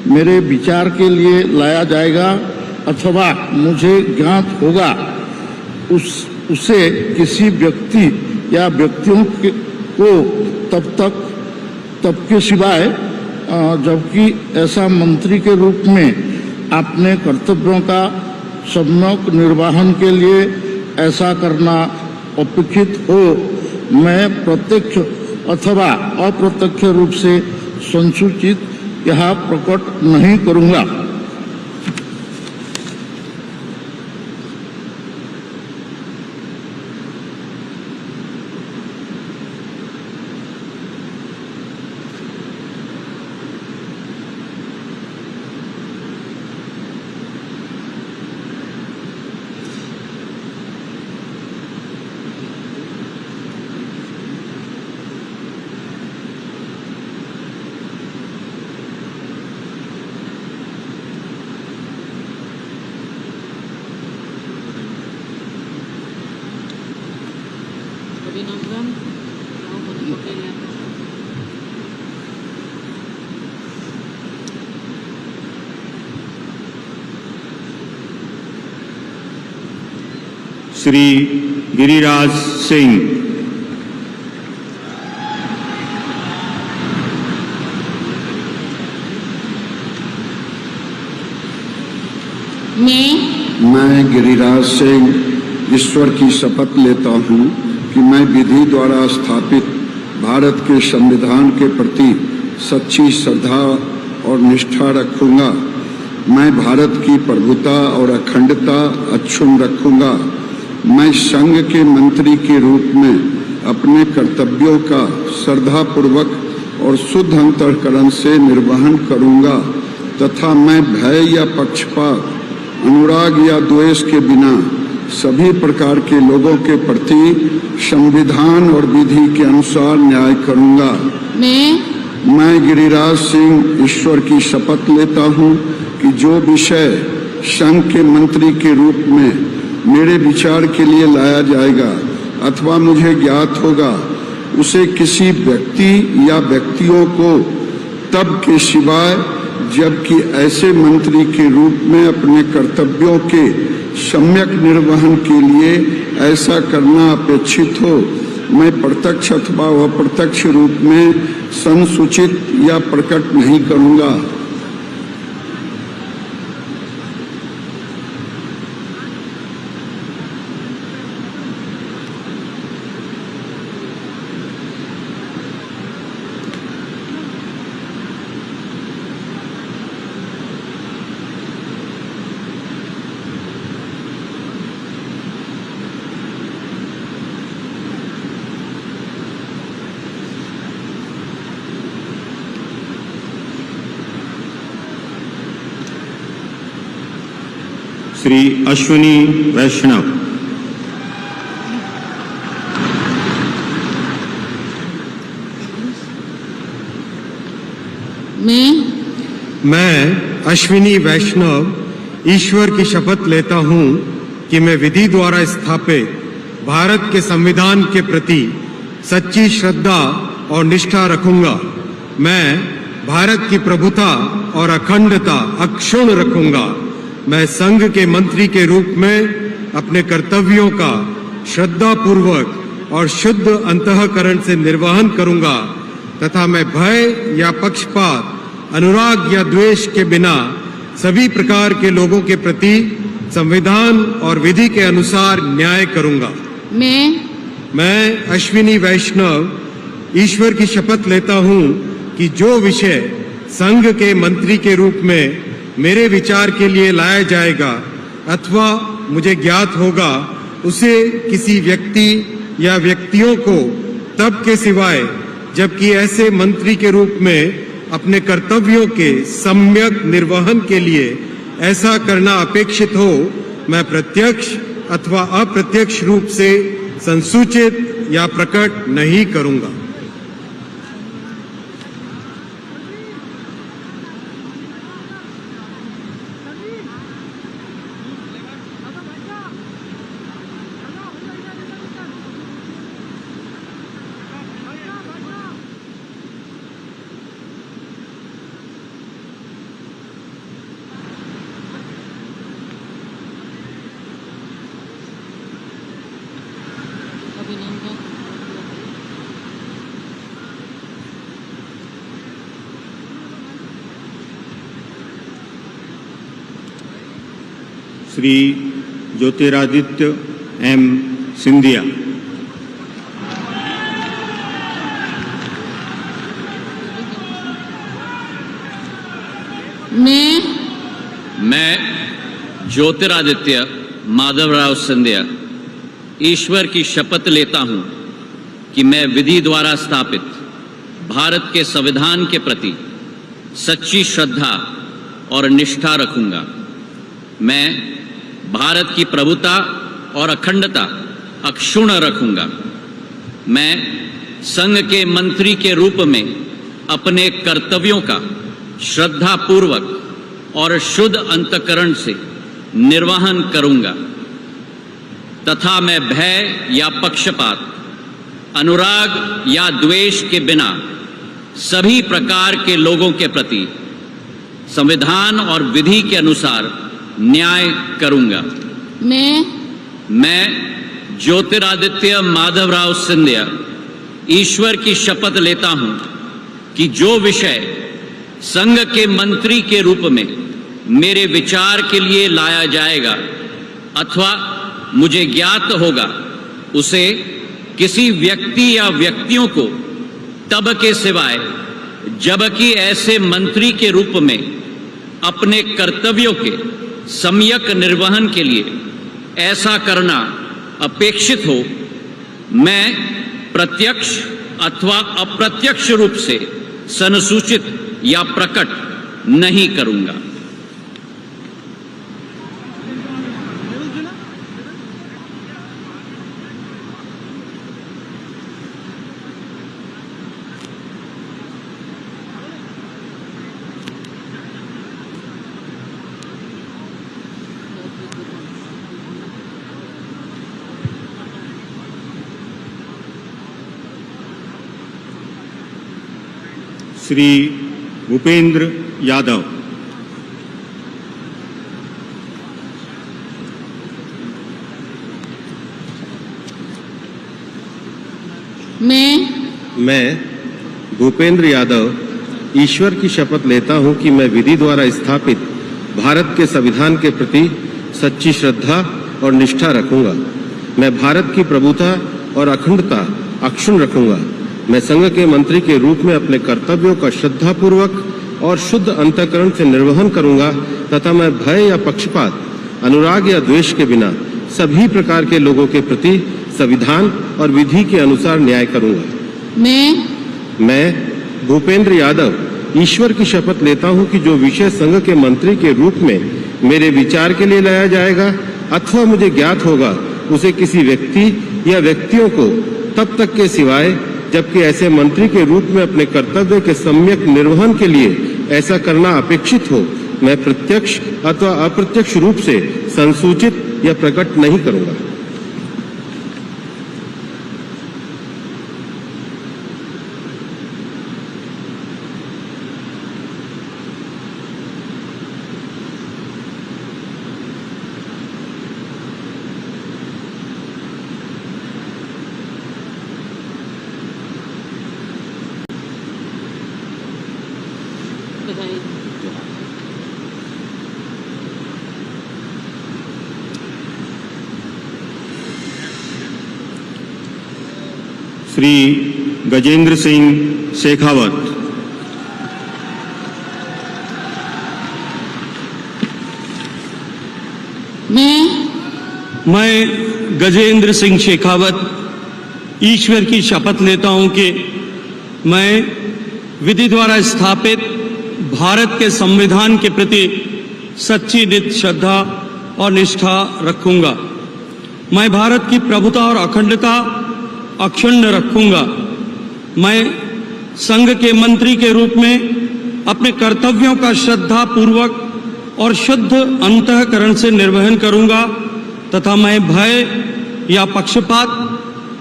मेरे विचार के लिए लाया जाएगा अथवा मुझे ज्ञात होगा उसे किसी व्यक्ति या व्यक्तियों को तब के सिवाय जबकि ऐसा मंत्री के रूप में अपने कर्तव्यों का सम्यक निर्वहन के लिए ऐसा करना अपेक्षित हो, मैं प्रत्यक्ष अथवा अप्रत्यक्ष रूप से संसूचित यह प्रकट नहीं करूंगा। श्री गिरिराज सिंह। मैं गिरिराज सिंह ईश्वर की शपथ लेता हूं कि मैं विधि द्वारा स्थापित भारत के संविधान के प्रति सच्ची श्रद्धा और निष्ठा रखूंगा। मैं भारत की प्रभुता और अखंडता अक्षुण्ण रखूंगा। मैं संघ के मंत्री के रूप में अपने कर्तव्यों का श्रद्धापूर्वक और शुद्ध अंतःकरण से निर्वहन करूंगा तथा मैं भय या पक्षपात, अनुराग या द्वेष के बिना सभी प्रकार के लोगों के प्रति संविधान और विधि के अनुसार न्याय करूंगा। मैं गिरिराज सिंह ईश्वर की शपथ लेता हूं कि जो विषय संघ के मंत्री के रूप में मेरे विचार के लिए लाया जाएगा अथवा मुझे ज्ञात होगा उसे किसी व्यक्ति या व्यक्तियों को तब के सिवाय जबकि ऐसे मंत्री के रूप में अपने कर्तव्यों के सम्यक निर्वहन के लिए ऐसा करना अपेक्षित हो, मैं प्रत्यक्ष अथवा अप्रत्यक्ष रूप में संसूचित या प्रकट नहीं करूंगा। श्री अश्विनी वैष्णव। मैं अश्विनी वैष्णव ईश्वर की शपथ लेता हूं कि मैं विधि द्वारा स्थापित भारत के संविधान के प्रति सच्ची श्रद्धा और निष्ठा रखूंगा। मैं भारत की प्रभुता और अखंडता अक्षुण्ण रखूंगा। मैं संघ के मंत्री के रूप में अपने कर्तव्यों का श्रद्धापूर्वक और शुद्ध अंतःकरण से निर्वहन करूंगा तथा मैं भय या पक्षपात, अनुराग या द्वेष के बिना सभी प्रकार के लोगों के प्रति संविधान और विधि के अनुसार न्याय करूंगा। मैं अश्विनी वैष्णव ईश्वर की शपथ लेता हूं कि जो विषय संघ के मंत्री के रूप में मेरे विचार के लिए लाया जाएगा अथवा मुझे ज्ञात होगा, उसे किसी व्यक्ति या व्यक्तियों को तब के सिवाय जबकि ऐसे मंत्री के रूप में अपने कर्तव्यों के सम्यक निर्वहन के लिए ऐसा करना अपेक्षित हो, मैं प्रत्यक्ष अथवा अप्रत्यक्ष रूप से संसूचित या प्रकट नहीं करूंगा। श्री ज्योतिरादित्य एम सिंधिया। मैं ज्योतिरादित्य माधवराव सिंधिया ईश्वर की शपथ लेता हूं कि मैं विधि द्वारा स्थापित भारत के संविधान के प्रति सच्ची श्रद्धा और निष्ठा रखूंगा। मैं भारत की प्रभुता और अखंडता अक्षुण्ण रखूंगा। मैं संघ के मंत्री के रूप में अपने कर्तव्यों का श्रद्धापूर्वक और शुद्ध अंतःकरण से निर्वहन करूंगा तथा मैं भय या पक्षपात, अनुराग या द्वेष के बिना सभी प्रकार के लोगों के प्रति संविधान और विधि के अनुसार न्याय करूंगा। मैं ज्योतिरादित्य माधवराव सिंधिया ईश्वर की शपथ लेता हूं कि जो विषय संघ के मंत्री के रूप में मेरे विचार के लिए लाया जाएगा अथवा मुझे ज्ञात होगा, उसे किसी व्यक्ति या व्यक्तियों को तब के सिवाय जबकि ऐसे मंत्री के रूप में अपने कर्तव्यों के सम्यक निर्वहन के लिए ऐसा करना अपेक्षित हो, मैं प्रत्यक्ष अथवा अप्रत्यक्ष रूप से संसूचित या प्रकट नहीं करूंगा। श्री भूपेंद्र यादव। मैं भूपेंद्र यादव ईश्वर की शपथ लेता हूं कि मैं विधि द्वारा स्थापित भारत के संविधान के प्रति सच्ची श्रद्धा और निष्ठा रखूंगा। मैं भारत की प्रभुता और अखंडता अक्षुण्ण रखूंगा। मैं संघ के मंत्री के रूप में अपने कर्तव्यों का श्रद्धापूर्वक और शुद्ध अंतःकरण से निर्वहन करूंगा तथा मैं भय या पक्षपात, अनुराग या द्वेष के बिना सभी प्रकार के लोगों के प्रति संविधान और विधि के अनुसार न्याय करूंगा। मैं भूपेंद्र यादव ईश्वर की शपथ लेता हूं कि जो विषय संघ के मंत्री के रूप में मेरे विचार के लिए लाया जाएगा अथवा मुझे ज्ञात होगा उसे किसी व्यक्ति या व्यक्तियों को तब तक के सिवाय जबकि ऐसे मंत्री के रूप में अपने कर्तव्य के सम्यक निर्वहन के लिए ऐसा करना अपेक्षित हो मैं प्रत्यक्ष अथवा अप्रत्यक्ष रूप से संसूचित या प्रकट नहीं करूंगा। श्री गजेंद्र सिंह शेखावत। मैं गजेंद्र सिंह शेखावत ईश्वर की शपथ लेता हूं कि मैं विधि द्वारा स्थापित भारत के संविधान के प्रति सच्ची नित्य श्रद्धा और निष्ठा रखूंगा। मैं भारत की प्रभुता और अखंडता अक्षुण्ण रखूंगा। मैं संघ के मंत्री के रूप में अपने कर्तव्यों का श्रद्धा पूर्वक और शुद्ध अंतःकरण से निर्वहन करूंगा तथा मैं भय या पक्षपात,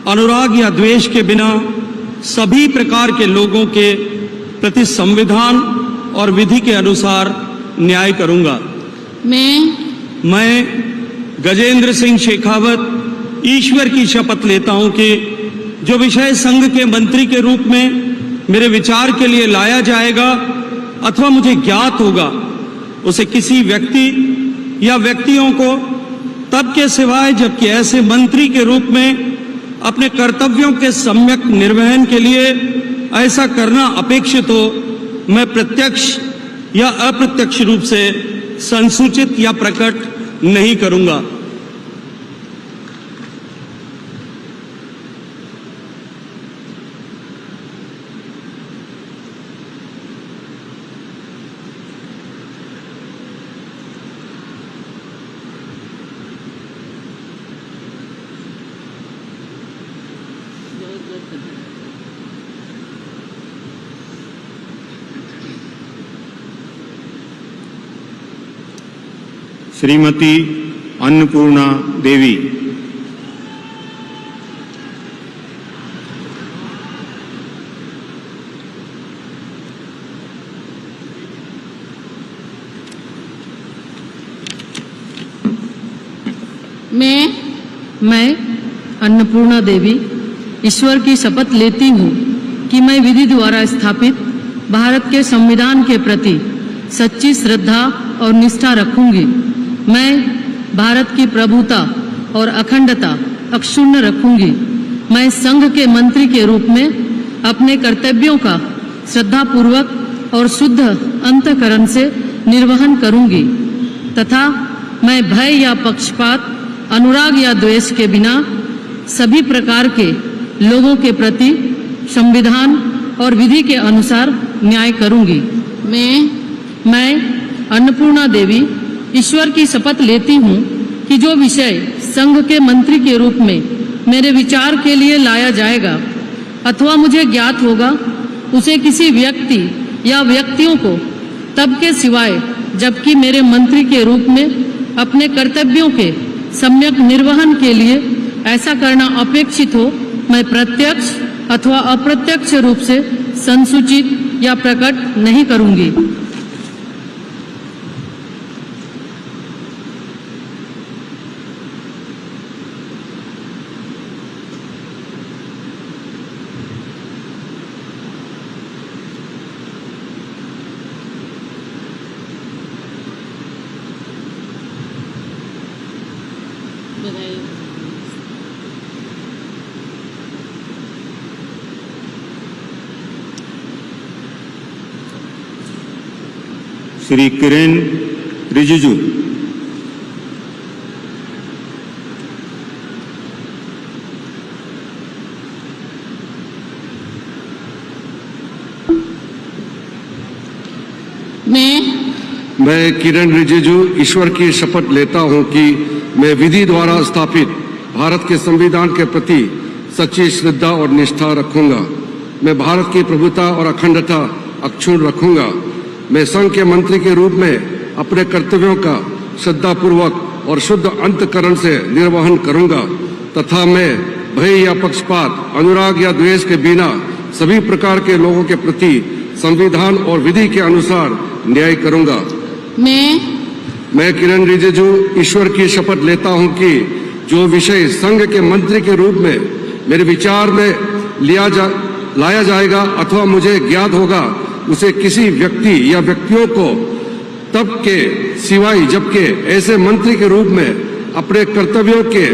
अनुराग या द्वेष के बिना सभी प्रकार के लोगों के प्रति संविधान और विधि के अनुसार न्याय करूंगा। मैं गजेंद्र सिंह शेखावत ईश्वर की शपथ लेता हूं कि जो विषय संघ के मंत्री के रूप में मेरे विचार के लिए लाया जाएगा अथवा मुझे ज्ञात होगा उसे किसी व्यक्ति या व्यक्तियों को तब के सिवाय जबकि ऐसे मंत्री के रूप में अपने कर्तव्यों के सम्यक निर्वहन के लिए ऐसा करना अपेक्षित हो मैं प्रत्यक्ष या अप्रत्यक्ष रूप से संसूचित या प्रकट नहीं करूंगा। श्रीमती अन्नपूर्णा देवी। मैं अन्नपूर्णा देवी ईश्वर की शपथ लेती हूँ कि मैं विधि द्वारा स्थापित भारत के संविधान के प्रति सच्ची श्रद्धा और निष्ठा रखूंगी। मैं भारत की प्रभुता और अखंडता अक्षुण्ण रखूंगी। मैं संघ के मंत्री के रूप में अपने कर्तव्यों का श्रद्धापूर्वक और शुद्ध अंतःकरण से निर्वहन करूंगी तथा मैं भय या पक्षपात, अनुराग या द्वेष के बिना सभी प्रकार के लोगों के प्रति संविधान और विधि के अनुसार न्याय करूंगी। मैं अन्नपूर्णा देवी ईश्वर की शपथ लेती हूँ कि जो विषय संघ के मंत्री के रूप में मेरे विचार के लिए लाया जाएगा अथवा मुझे ज्ञात होगा उसे किसी व्यक्ति या व्यक्तियों को तब के सिवाय जबकि मेरे मंत्री के रूप में अपने कर्तव्यों के सम्यक निर्वहन के लिए ऐसा करना अपेक्षित हो मैं प्रत्यक्ष अथवा अप्रत्यक्ष रूप से संसूचित या प्रकट नहीं करूंगी। श्री किरेन रिजिजू। मैं किरण रिजिजू ईश्वर की शपथ लेता हूं कि मैं विधि द्वारा स्थापित भारत के संविधान के प्रति सच्ची श्रद्धा और निष्ठा रखूंगा। मैं भारत की प्रभुता और अखंडता अक्षुण्ण रखूंगा। मैं संघ के मंत्री के रूप में अपने कर्तव्यों का श्रद्धापूर्वक और शुद्ध अंतःकरण से निर्वहन करूंगा तथा मैं भय या पक्षपात, अनुराग या द्वेष के बिना सभी प्रकार के लोगों के प्रति संविधान और विधि के अनुसार न्याय करूंगा। मैं किरण रिजिजू ईश्वर की शपथ लेता हूं कि जो विषय संघ के मंत्री के रूप में मेरे विचार में लाया जाएगा अथवा मुझे ज्ञात होगा उसे किसी व्यक्ति या व्यक्तियों को तब के सिवाय जबकि ऐसे मंत्री के रूप में अपने कर्तव्यों के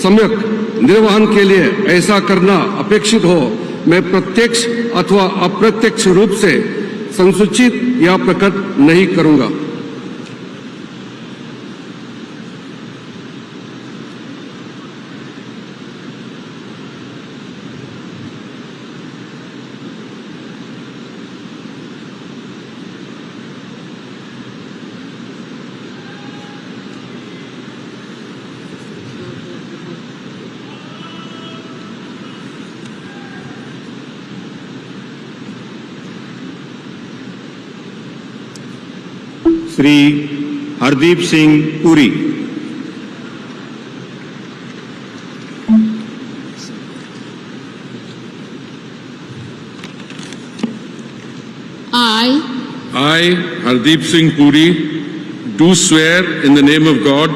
सम्यक निर्वहन के लिए ऐसा करना अपेक्षित हो, मैं प्रत्यक्ष अथवा अप्रत्यक्ष रूप से संसूचित या प्रकट नहीं करूंगा। Shri Hardeep Singh Puri. I, Hardeep Singh Puri, do swear in the name of God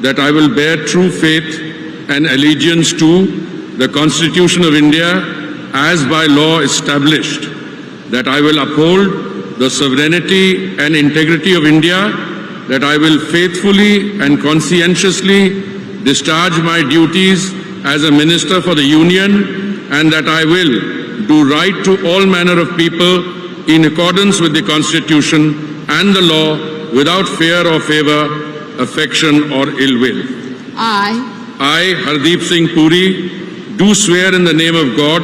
that I will bear true faith and allegiance to the Constitution of India as by law established, that I will uphold the sovereignty and integrity of India, that I will faithfully and conscientiously discharge my duties as a Minister for the Union, and that I will do right to all manner of people in accordance with the Constitution and the law without fear or favor, affection or ill will. I, Hardeep Singh Puri, do swear in the name of God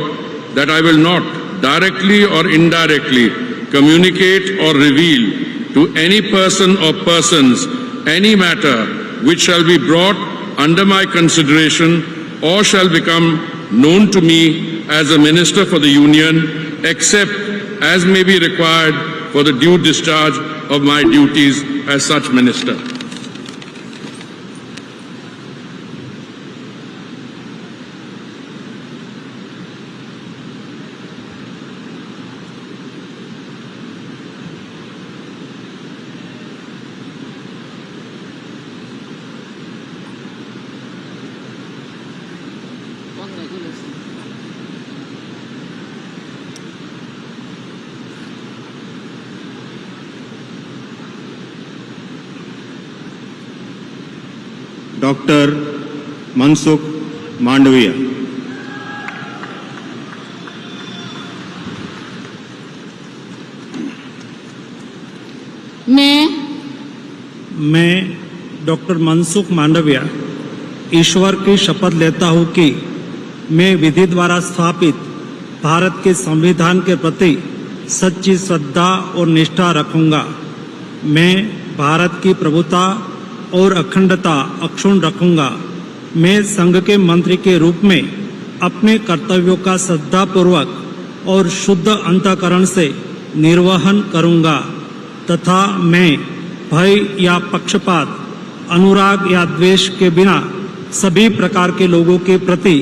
that I will not directly or indirectly communicate or reveal to any person or persons any matter which shall be brought under my consideration or shall become known to me as a Minister for the Union, except as may be required for the due discharge of my duties as such Minister. Doctor Mansukh Mandaviya. मैं डॉक्टर मनसुख मांडविया ईश्वर की शपथ लेता हूं कि मैं विधि द्वारा स्थापित भारत के संविधान के प्रति सच्ची श्रद्धा और निष्ठा रखूंगा। मैं भारत की प्रभुता और अखंडता अक्षुण्ण रखूंगा। मैं संघ के मंत्री के रूप में अपने कर्तव्यों का श्रद्धापूर्वक और शुद्ध अंतःकरण से निर्वहन करूंगा तथा मैं भय या पक्षपात, अनुराग या द्वेष के बिना सभी प्रकार के लोगों के प्रति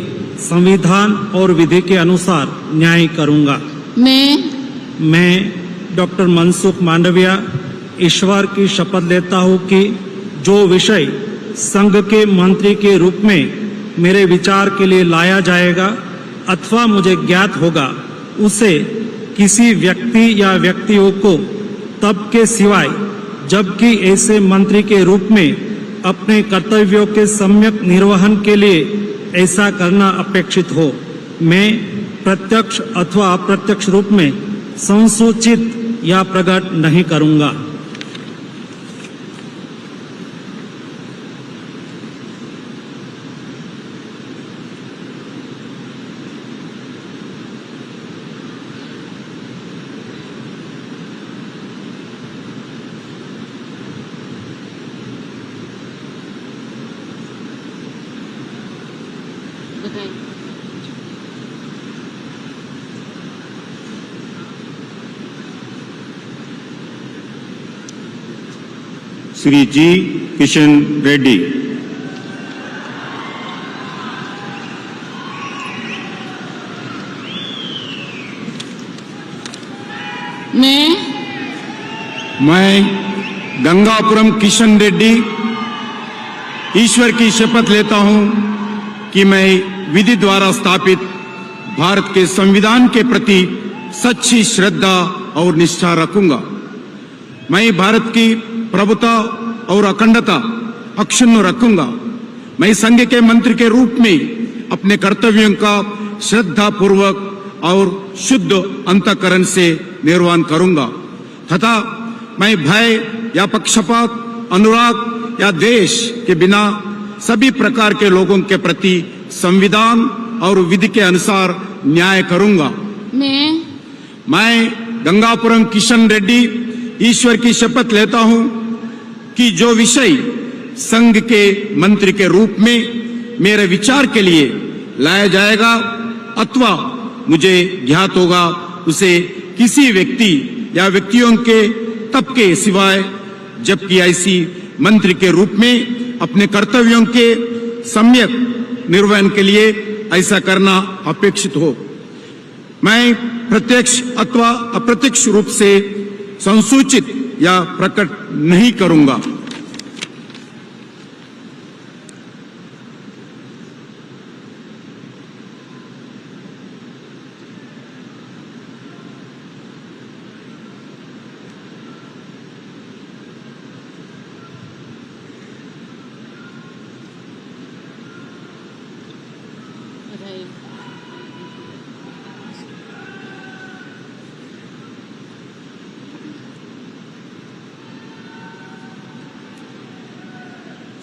संविधान और विधि के अनुसार न्याय करूंगा। मैं डॉक्टर मनसुख मांडविया ईश्वर की शपथ लेता हूं कि जो विषय संघ के मंत्री के रूप में मेरे विचार के लिए लाया जाएगा अथवा मुझे ज्ञात होगा उसे किसी व्यक्ति या व्यक्तियों को तब के सिवाय जबकि ऐसे मंत्री के रूप में अपने कर्तव्यों के सम्यक निर्वहन के लिए ऐसा करना अपेक्षित हो, मैं प्रत्यक्ष अथवा अप्रत्यक्ष रूप में संसूचित या प्रकट नहीं करूंगा। श्री जी किशन रेड्डी। मैं गंगापुरम किशन रेड्डी ईश्वर की शपथ लेता हूं कि मैं विधि द्वारा स्थापित भारत के संविधान के प्रति सच्ची श्रद्धा और निष्ठा रखूंगा। मैं भारत की प्रभुता और अखंडता अक्षुण्ण रखूंगा। मैं संघ के मंत्री के रूप में अपने कर्तव्यों का श्रद्धा पूर्वक और शुद्ध अंतःकरण से निर्वहन करूंगा तथा मैं भय या पक्षपात, अनुराग या द्वेष के बिना सभी प्रकार के लोगों के प्रति संविधान और विधि के अनुसार न्याय करूंगा। मैं गंगापुरम किशन रेड्डी ईश्वर की शपथ लेता हूं कि जो विषय संघ के मंत्री के रूप में मेरे विचार के लिए लाया जाएगा अथवा मुझे ज्ञात होगा उसे किसी व्यक्ति या व्यक्तियों के तब के सिवाय जबकि ऐसी मंत्री के रूप में अपने कर्तव्यों के सम्यक निर्वहन के लिए ऐसा करना अपेक्षित हो। मैं प्रत्यक्ष अथवा अप्रत्यक्ष रूप से संसूचित या प्रकट नहीं करूंगा।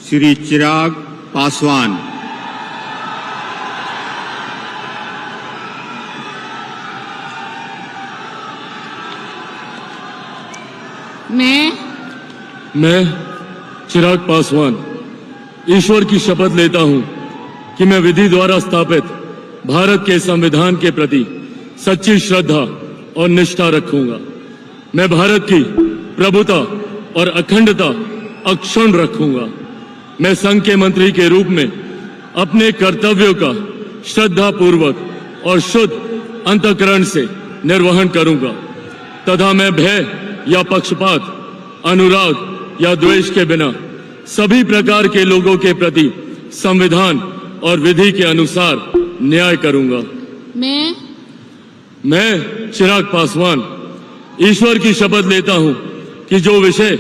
श्री चिराग पासवान। मैं चिराग पासवान ईश्वर की शपथ लेता हूं कि मैं विधि द्वारा स्थापित भारत के संविधान के प्रति सच्ची श्रद्धा और निष्ठा रखूंगा। मैं भारत की प्रभुता और अखंडता अक्षुण्ण रखूंगा। मैं संघ के मंत्री के रूप में अपने कर्तव्यों का श्रद्धा पूर्वक और शुद्ध अंतःकरण से निर्वहन करूंगा तथा मैं भय या पक्षपात, अनुराग या द्वेष के बिना सभी प्रकार के लोगों के प्रति संविधान और विधि के अनुसार न्याय करूंगा। मैं चिराग पासवान ईश्वर की शपथ लेता हूं कि जो विषय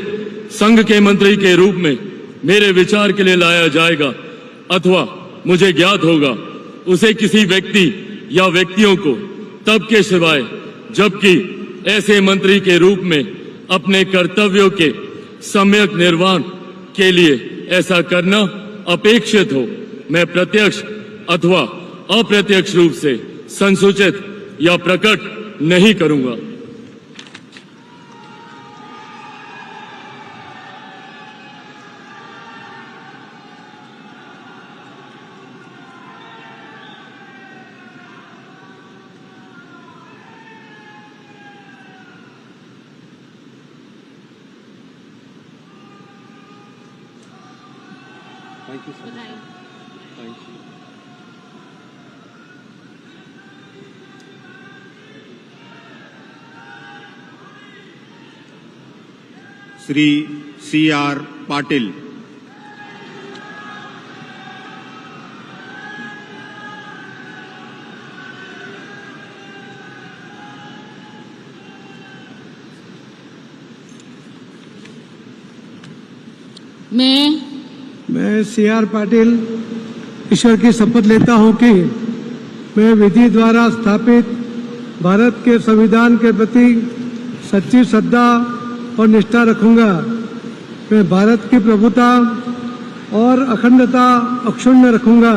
संघ के मंत्री के रूप में मेरे विचार के लिए लाया जाएगा अथवा मुझे ज्ञात होगा उसे किसी व्यक्ति या व्यक्तियों को तब के सिवाय जबकि ऐसे मंत्री के रूप में अपने कर्तव्यों के सम्यक निर्वहन के लिए ऐसा करना अपेक्षित हो मैं प्रत्यक्ष अथवा अप्रत्यक्ष रूप से संसूचित या प्रकट नहीं करूंगा। Thank you so much. Thank you. Shri C.R. Patil. मैं C.R. पाटिल ईश्वर की शपथ लेता हूं कि मैं विधि द्वारा स्थापित भारत के संविधान के प्रति सच्ची श्रद्धा और निष्ठा रखूंगा। मैं भारत की प्रभुता और अखंडता अक्षुण्ण रखूंगा।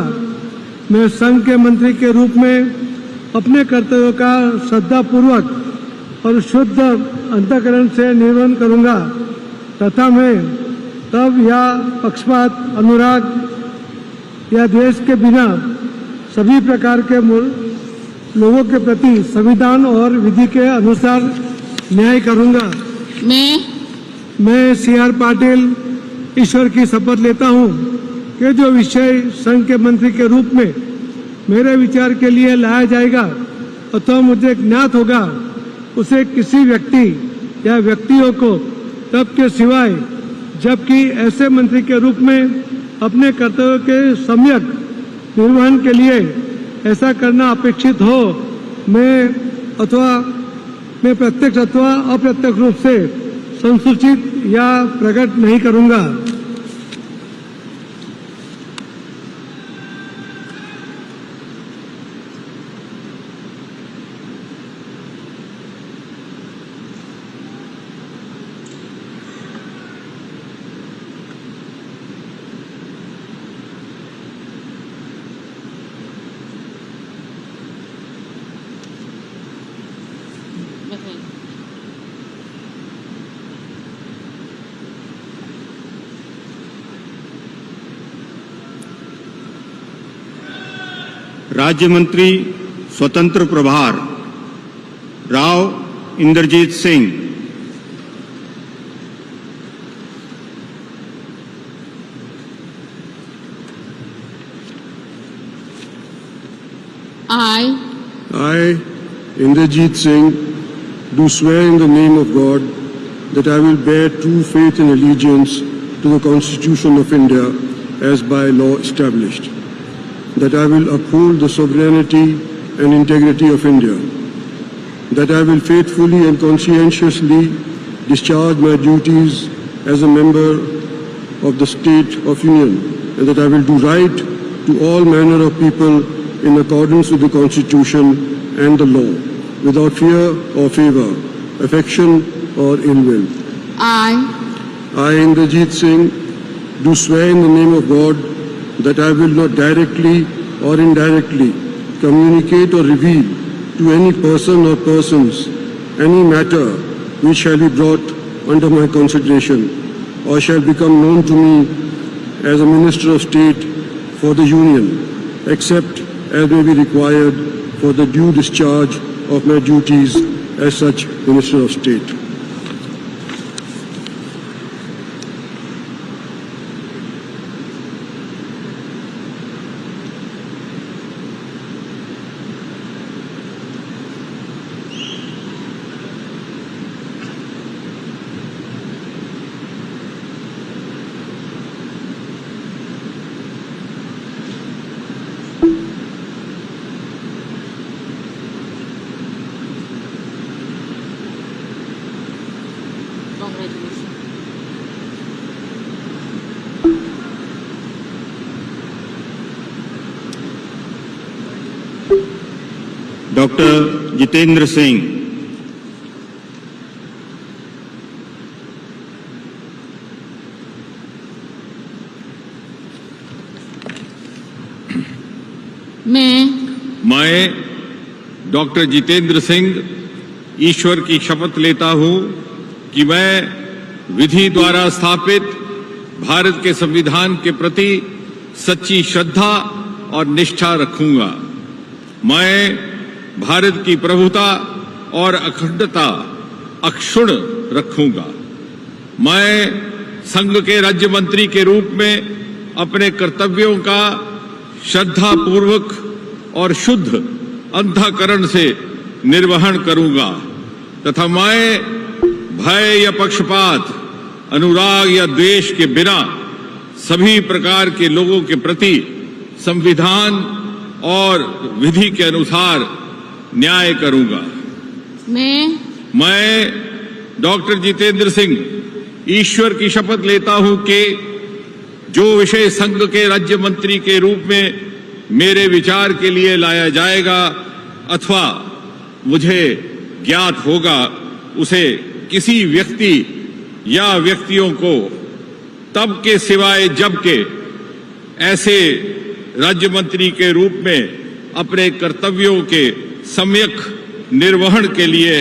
मैं संघ के मंत्री के रूप में अपने कर्तव्यों का श्रद्धापूर्वक और शुद्ध अंतःकरण से निर्वहन करूंगा तथा मैं तब या पक्षपात, अनुराग या द्वेष के बिना सभी प्रकार के लोगों के प्रति संविधान और विधि के अनुसार न्याय करूंगा। मैं सी आर पाटिल ईश्वर की शपथ लेता हूं कि जो विषय संघ के मंत्री के रूप में मेरे विचार के लिए लाया जाएगा अथवा मुझे ज्ञात होगा, उसे किसी व्यक्ति या व्यक्तियों को तब के सिवाय जबकि ऐसे मंत्री के रूप में अपने कर्तव्य के सम्यक निर्वहन के लिए ऐसा करना अपेक्षित हो, मैं प्रत्यक्ष अथवा अप्रत्यक्ष रूप से संसूचित या प्रकट नहीं करूंगा। राज्य मंत्री स्वतंत्र प्रभार Rao Inderjeet Singh, I, Inderjeet Singh, do swear in the name of God that I will bear true faith and allegiance to the Constitution of India as by law established, that I will uphold the sovereignty and integrity of India, that I will faithfully and conscientiously discharge my duties as a member of the State of Union, and that I will do right to all manner of people in accordance with the Constitution and the law, without fear or favor, affection or ill will. I, Inderjeet Singh, do swear in the name of God that I will not directly or indirectly communicate or reveal to any person or persons any matter which shall be brought under my consideration or shall become known to me as a Minister of State for the Union, except as may be required for the due discharge of my duties as such Minister of State. Doctor Jitendra Singh, मैं डॉक्टर जितेंद्र सिंह ईश्वर की शपथ लेता हूं कि मैं विधि द्वारा स्थापित भारत के संविधान के प्रति सच्ची श्रद्धा और निष्ठा रखूंगा। मैं भारत की प्रभुता और अखंडता अक्षुण्ण रखूंगा। मैं संघ के राज्य मंत्री के रूप में अपने कर्तव्यों का श्रद्धापूर्वक और शुद्ध अंतःकरण से निर्वहन करूंगा तथा मैं भय या पक्षपात, अनुराग या द्वेष के बिना सभी प्रकार के लोगों के प्रति संविधान और विधि के अनुसार न्याय करूंगा। मैं डॉक्टर जितेंद्र सिंह ईश्वर की शपथ लेता हूं कि जो विषय संघ के राज्य मंत्री के रूप में मेरे विचार के लिए लाया जाएगा अथवा मुझे ज्ञात होगा, उसे किसी व्यक्ति या व्यक्तियों को तब के सिवाय जब के ऐसे राज्य मंत्री के रूप में अपने कर्तव्यों के सम्यक निर्वहन के लिए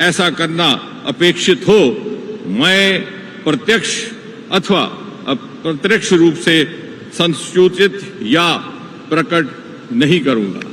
ऐसा करना अपेक्षित हो, मैं प्रत्यक्ष अथवा अप्रत्यक्ष रूप से संसूचित या प्रकट नहीं करूंगा।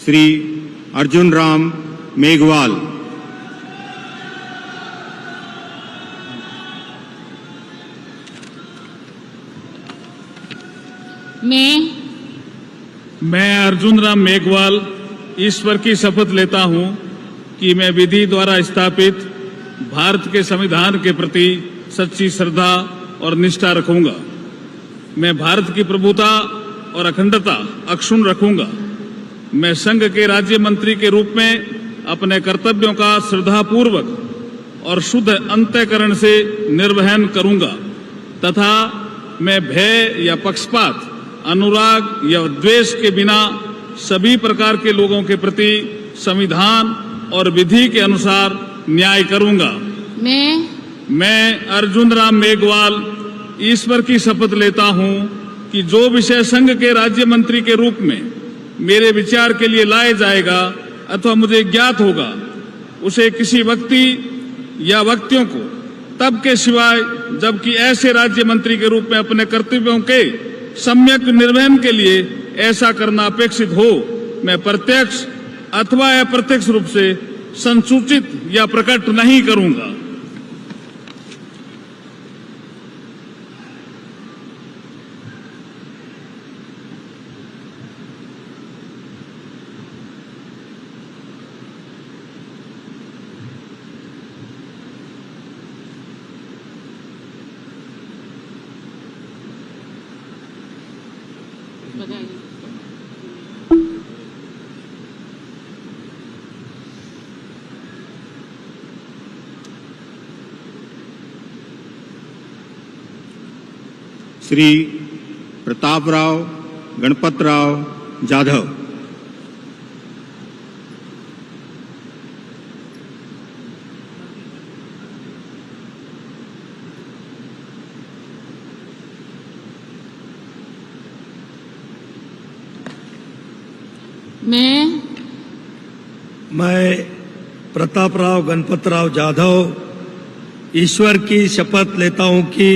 श्री अर्जुन राम मेघवाल, मैं अर्जुन राम मेघवाल ईश्वर की शपथ लेता हूं कि मैं विधि द्वारा स्थापित भारत के संविधान के प्रति सच्ची श्रद्धा और निष्ठा रखूंगा। मैं भारत की प्रभुता और अखंडता अक्षुण्ण रखूंगा। मैं संघ के राज्य मंत्री के रूप में अपने कर्तव्यों का श्रद्धापूर्वक और शुद्ध अंतःकरण से निर्वहन करूंगा तथा मैं भय या पक्षपात, अनुराग या द्वेष के बिना सभी प्रकार के लोगों के प्रति संविधान और विधि के अनुसार न्याय करूंगा। मैं अर्जुन राम मेघवाल ईश्वर की शपथ लेता हूं कि जो विषय संघ के राज्य मंत्री के रूप में मेरे विचार के लिए लाया जाएगा अथवा मुझे ज्ञात होगा, उसे किसी व्यक्ति या व्यक्तियों को तब के सिवाय जबकि ऐसे राज्य मंत्री के रूप में अपने कर्तव्यों के सम्यक निर्वहन के लिए ऐसा करना अपेक्षित हो, मैं प्रत्यक्ष अथवा अप्रत्यक्ष रूप से संसूचित या प्रकट नहीं करूंगा। श्री प्रतापराव गणपतराव जाधव, मैं प्रतापराव गणपतराव जाधव ईश्वर की शपथ लेता हूं कि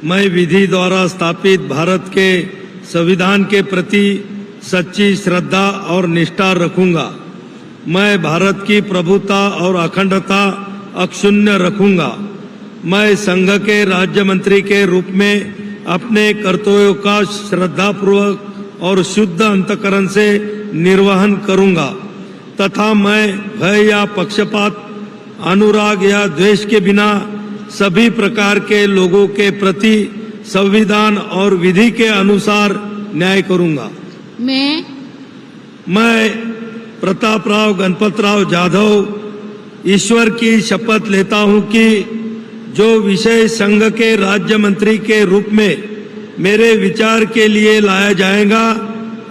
मैं विधि द्वारा स्थापित भारत के संविधान के प्रति सच्ची श्रद्धा और निष्ठा रखूंगा। मैं भारत की प्रभुता और अखंडता अक्षुण्ण रखूंगा। मैं संघ के राज्य मंत्री के रूप में अपने कर्तव्यों का श्रद्धापूर्वक और शुद्ध अंतःकरण से निर्वहन करूंगा तथा मैं भय या पक्षपात, अनुराग या द्वेष के बिना सभी प्रकार के लोगों के प्रति संविधान और विधि के अनुसार न्याय करूंगा। मैं प्रतापराव गणपतराव जाधव ईश्वर की शपथ लेता हूं कि जो विषय संघ के राज्य मंत्री के रूप में मेरे विचार के लिए लाया जाएगा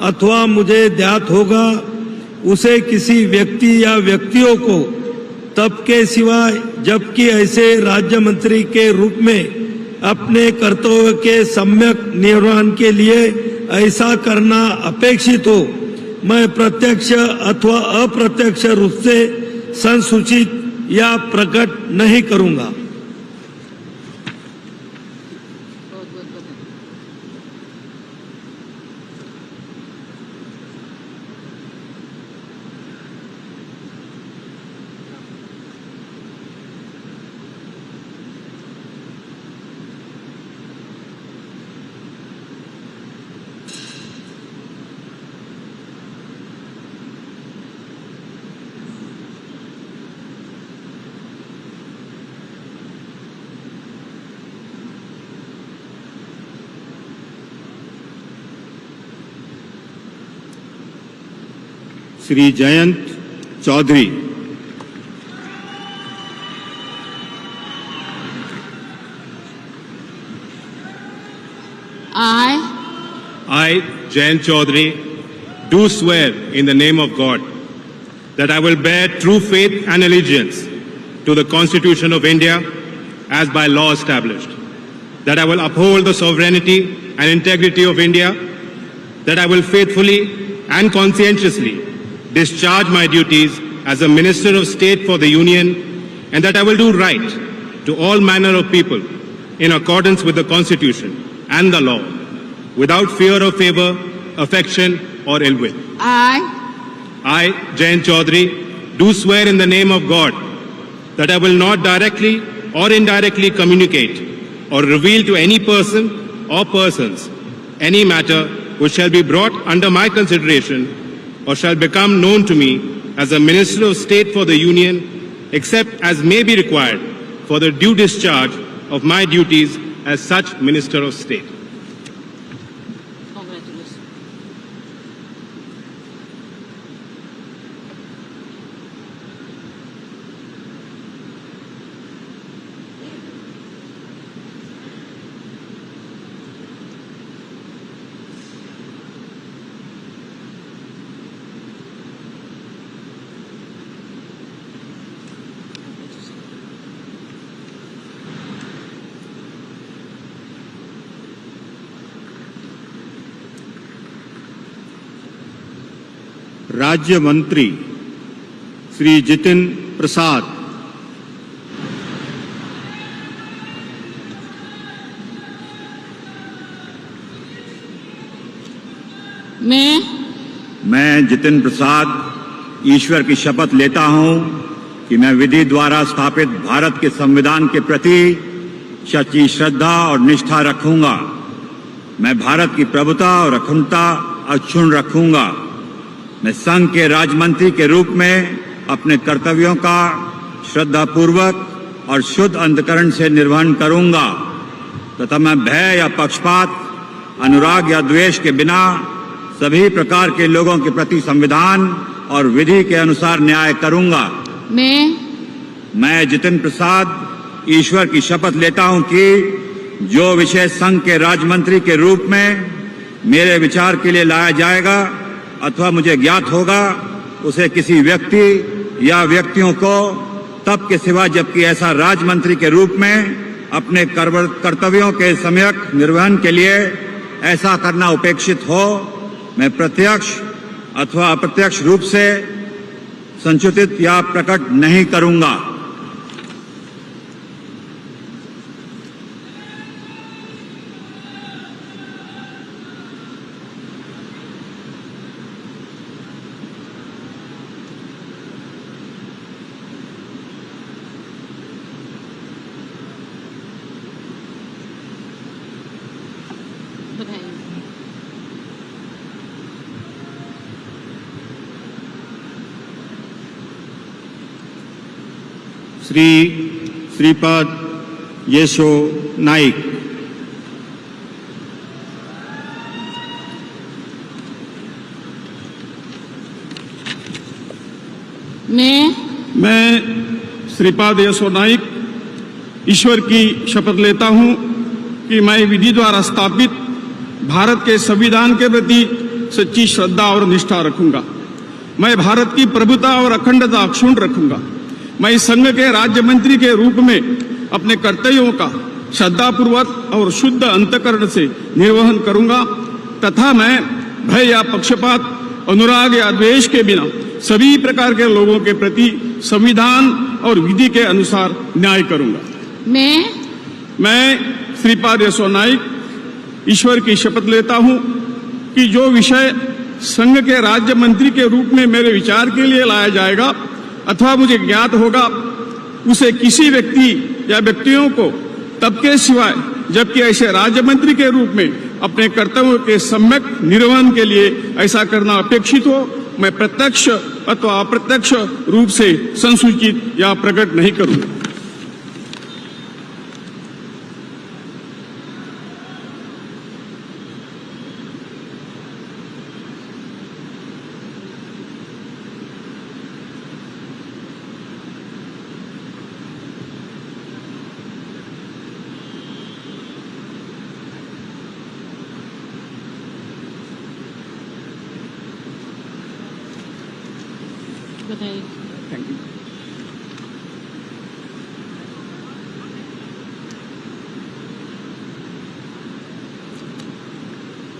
अथवा मुझे ज्ञात होगा, उसे किसी व्यक्ति या व्यक्तियों को तब के सिवाय जबकि ऐसे राज्य मंत्री के रूप में अपने कर्तव्य के सम्यक निर्वहन के लिए ऐसा करना अपेक्षित हो, मैं प्रत्यक्ष अथवा अप्रत्यक्ष रूप से संसूचित या प्रकट नहीं करूंगा। Shri Jayant Chaudhary, Jayant Chaudhary, do swear in the name of God that I will bear true faith and allegiance to the Constitution of India as by law established, that I will uphold the sovereignty and integrity of India, that I will faithfully and conscientiously discharge my duties as a Minister of State for the Union, and that I will do right to all manner of people in accordance with the Constitution and the law, without fear or favor, affection or ill will. I, Jayant Chaudhary, do swear in the name of God that I will not directly or indirectly communicate or reveal to any person or persons any matter which shall be brought under my consideration or shall become known to me as a Minister of State for the Union, except as may be required for the due discharge of my duties as such Minister of State. राज्य मंत्री श्री जितिन प्रसाद। मैं जितिन प्रसाद ईश्वर की शपथ लेता हूं कि मैं विधि द्वारा स्थापित भारत के संविधान के प्रति सच्ची श्रद्धा और निष्ठा रखूंगा। मैं भारत की प्रभुता और अखंडता अक्षुण्ण रखूंगा। मैं संघ के राजमंत्री के रूप में अपने कर्तव्यों का श्रद्धापूर्वक और शुद्ध अंतःकरण से निर्वहन करूंगा तथा मैं भय या पक्षपात, अनुराग या द्वेष के बिना सभी प्रकार के लोगों के प्रति संविधान और विधि के अनुसार न्याय करूंगा। मैं जितिन प्रसाद ईश्वर की शपथ लेता हूं कि जो विषय संघ के राजमंत्री के रूप में मेरे विचार के लिए लाया जाएगा अथवा मुझे ज्ञात होगा, उसे किसी व्यक्ति या व्यक्तियों को तब के सिवा जबकि ऐसा राजमंत्री के रूप में अपने कर्तव्यों के सम्यक निर्वहन के लिए ऐसा करना उपेक्षित हो, मैं प्रत्यक्ष अथवा अप्रत्यक्ष रूप से संचित या प्रकट नहीं करूंगा। श्री श्रीपाद येशो नाइक। मैं श्रीपाद येशो नाइक ईश्वर की शपथ लेता हूं कि मैं विधि द्वारा स्थापित भारत के संविधान के प्रति सच्ची श्रद्धा और निष्ठा रखूंगा। मैं भारत की प्रभुता और अखंडता अक्षुण्ण रखूंगा। मैं संघ के राज्य मंत्री के रूप में अपने कर्तव्यों का श्रद्धापूर्वक और शुद्ध अंतःकरण से निर्वहन करूंगा तथा मैं भय या पक्षपात, अनुराग या द्वेष के बिना सभी प्रकार के लोगों के प्रति संविधान और विधि के अनुसार न्याय करूंगा। मैं श्रीपाद येशो नाइक ईश्वर की शपथ लेता हूं कि जो विषय संघ के राज्य मंत्री के रूप में मेरे विचार के लिए लाया जाएगा अथवा मुझे ज्ञात होगा, उसे किसी व्यक्ति या व्यक्तियों को तब के सिवाय जबकि ऐसे राज्य मंत्री के रूप में अपने कर्तव्यों के सम्यक निर्वहन के लिए ऐसा करना अपेक्षित हो, मैं प्रत्यक्ष अथवा अप्रत्यक्ष रूप से संसूचित या प्रकट नहीं करूंगा।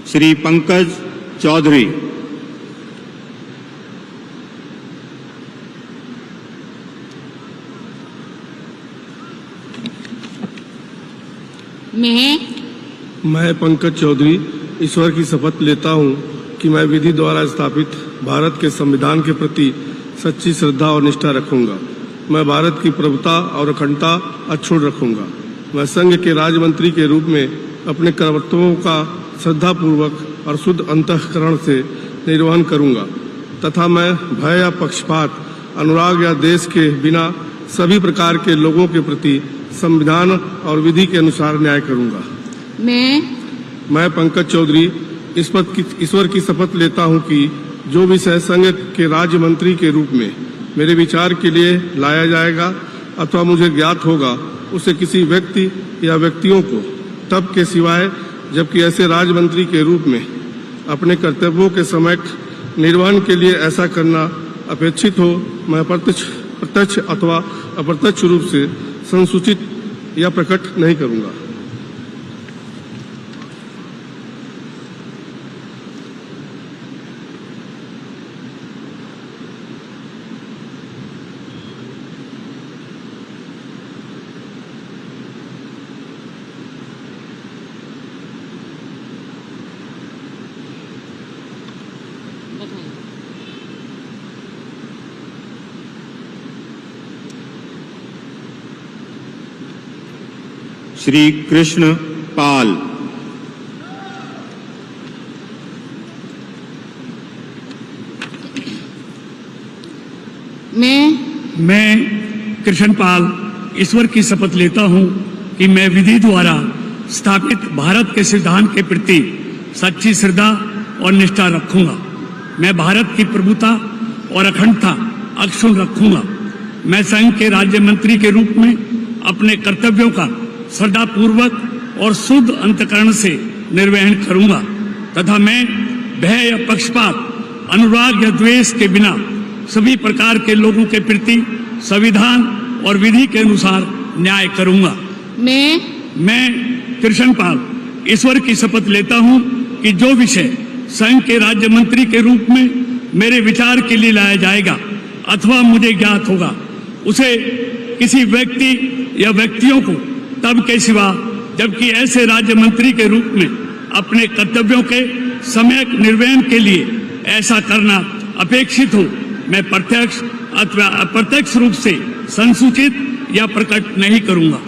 श्री पंकज चौधरी। मैं पंकज चौधरी ईश्वर की शपथ लेता हूं कि मैं विधि द्वारा स्थापित भारत के संविधान के प्रति सच्ची श्रद्धा और निष्ठा रखूंगा। मैं भारत की प्रभुता और अखंडता अक्षुण्ण रखूंगा। मैं संघ के राज्य मंत्री के रूप में अपने कर्तव्यों का श्रद्धापूर्वक और शुद्ध अंतःकरण से निर्वहन करूंगा तथा मैं भय या पक्षपात, अनुराग या देश के बिना सभी प्रकार के लोगों के प्रति संविधान और विधि के अनुसार न्याय करूंगा। मैं पंकज चौधरी ईश्वर की शपथ लेता हूं कि जो विषय संघ के राज्य मंत्री के रूप में मेरे विचार के लिए लाया जाएगा अथवा मुझे ज्ञात होगा, उसे किसी व्यक्ति या व्यक्तियों को तब के सिवाय जबकि ऐसे राज्य मंत्री के रूप में अपने कर्तव्यों के समय निर्वहन के लिए ऐसा करना अपेक्षित हो, मैं प्रत्यक्ष अथवा अप्रत्यक्ष रूप से संसूचित या प्रकट नहीं करूंगा। श्री कृष्ण पाल। मैं कृष्ण पाल ईश्वर की शपथ लेता हूं कि मैं विधि द्वारा स्थापित भारत के संविधान के प्रति सच्ची श्रद्धा और निष्ठा रखूंगा। मैं भारत की प्रभुता और अखंडता अक्षुण्ण रखूंगा। मैं संघ के राज्य मंत्री के रूप में अपने कर्तव्यों का श्रद्धापूर्वक और शुद्ध अंतःकरण से निर्वहन करूंगा तथा मैं भय या पक्षपात, अनुराग या द्वेष के बिना सभी प्रकार के लोगों के प्रति संविधान और विधि के अनुसार न्याय करूंगा। मैं कृष्ण पाल ईश्वर की शपथ लेता हूं कि जो विषय संघ के राज्य मंत्री के रूप में मेरे विचार के लिए लाया जाएगा अथवा मुझे ज्ञात होगा, उसे किसी व्यक्ति या व्यक्तियों को तब के सिवा जबकि ऐसे राज्य मंत्री के रूप में अपने कर्तव्यों के सम्यक निर्वहन के लिए ऐसा करना अपेक्षित हो, मैं प्रत्यक्ष अथवा अप्रत्यक्ष रूप से संसूचित या प्रकट नहीं करूंगा।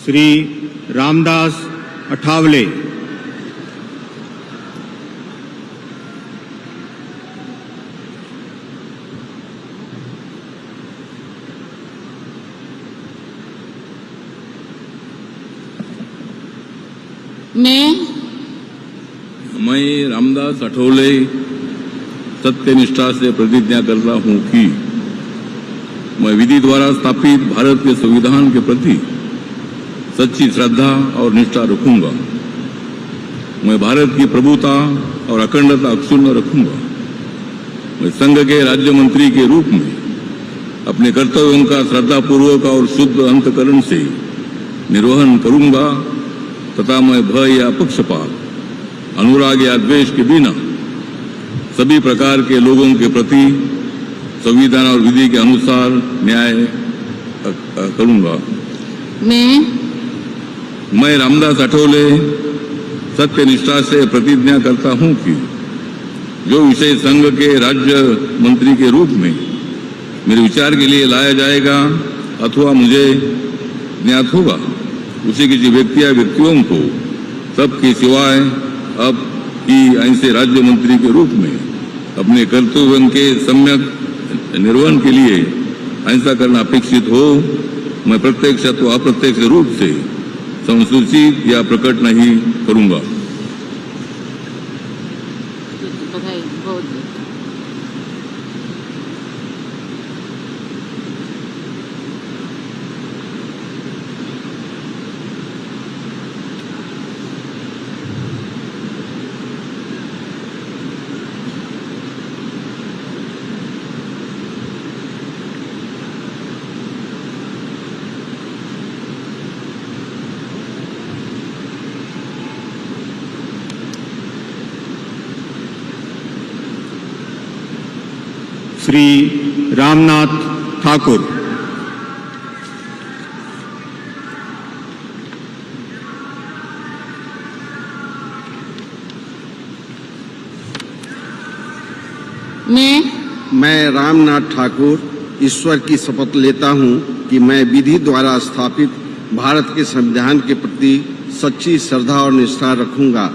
श्री रामदास अठावले। मैं रामदास अठौले सत्यनिष्ठा से प्रतिज्ञा करता हूं कि मैं विधि द्वारा स्थापित भारत के संविधान के प्रति सच्ची श्रद्धा और निष्ठा रखूंगा। मैं भारत की प्रभुता और अखंडता अक्षुण्ण रखूंगा। मैं संघ के राज्य मंत्री के रूप में अपने कर्तव्यों का श्रद्धापूर्वक और शुद्ध अंतःकरण से निर्वहन करूंगा तथा मैं भय या पक्षपात, अनुराग या द्वेष के बिना सभी प्रकार के लोगों के प्रति संविधान और विधि के अनुसार न्याय करूंगा। मैं रामदास अठौले सत्यनिष्ठा से प्रतिज्ञा करता हूं कि जो विषय संघ के राज्य मंत्री के रूप में मेरे विचार के लिए लाया जाएगा अथवा मुझे ज्ञात होगा, उसे किसी व्यक्ति या व्यक्तियों को सबके सिवाय अब की ऐसे राज्य मंत्री के रूप में अपने कर्तव्यों के सम्यक निर्वहन के लिए ऐसा करना अपेक्षित हो, मैं प्रत्यक्ष अथवा अप्रत्यक्ष रूप से संसूचित या प्रकट नहीं करूंगा। श्री रामनाथ ठाकुर। मैं रामनाथ ठाकुर ईश्वर की शपथ लेता हूं कि मैं विधि द्वारा स्थापित भारत के संविधान के प्रति सच्ची श्रद्धा और निष्ठा रखूंगा।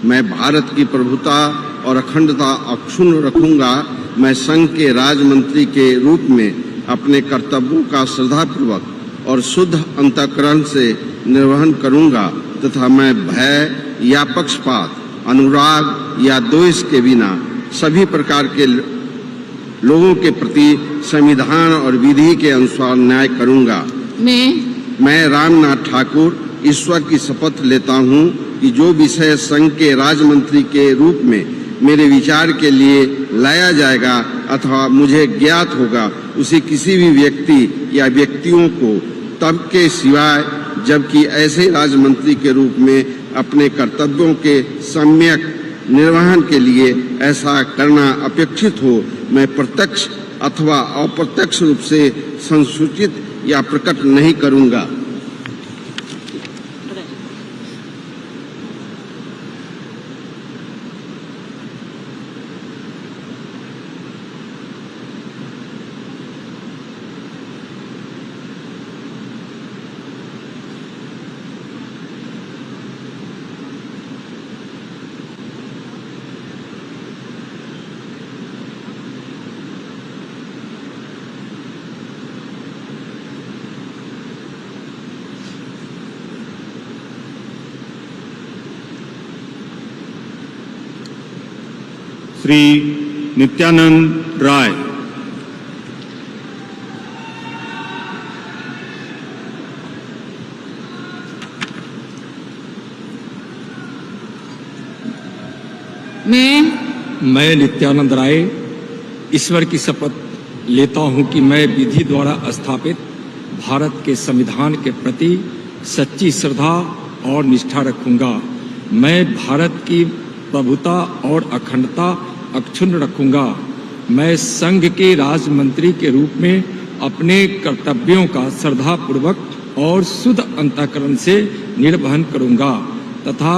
मैं भारत की प्रभुता और अखंडता अक्षुण्ण रखूंगा। मैं संघ के राजमंत्री के रूप में अपने कर्तव्यों का श्रद्धापूर्वक और शुद्ध अंतःकरण से निर्वहन करूंगा तथा मैं भय या पक्षपात, अनुराग या द्वेष के बिना सभी प्रकार के लोगों के प्रति संविधान और विधि के अनुसार न्याय करूंगा। मैं रामनाथ ठाकुर ईश्वर की शपथ लेता हूं कि जो विषय संघ के राजमंत्री के रूप में मेरे विचार के लिए लाया जाएगा अथवा मुझे ज्ञात होगा, उसे किसी भी व्यक्ति या व्यक्तियों को तब के सिवाय जबकि ऐसे राजमंत्री के रूप में अपने कर्तव्यों के सम्यक निर्वहन के लिए ऐसा करना अपेक्षित हो, मैं प्रत्यक्ष अथवा अप्रत्यक्ष रूप से संसूचित या प्रकट नहीं करूंगा। श्री नित्यानंद राय। मैं नित्यानंद राय ईश्वर की शपथ लेता हूं कि मैं विधि द्वारा स्थापित भारत के संविधान के प्रति सच्ची श्रद्धा और निष्ठा रखूंगा। मैं भारत की प्रभुता और अखंडता अक्षुण्ण रखूंगा। मैं संघ के राजमंत्री के रूप में अपने कर्तव्यों का श्रद्धापूर्वक और शुद्ध अंतःकरण से निर्वहन करूंगा तथा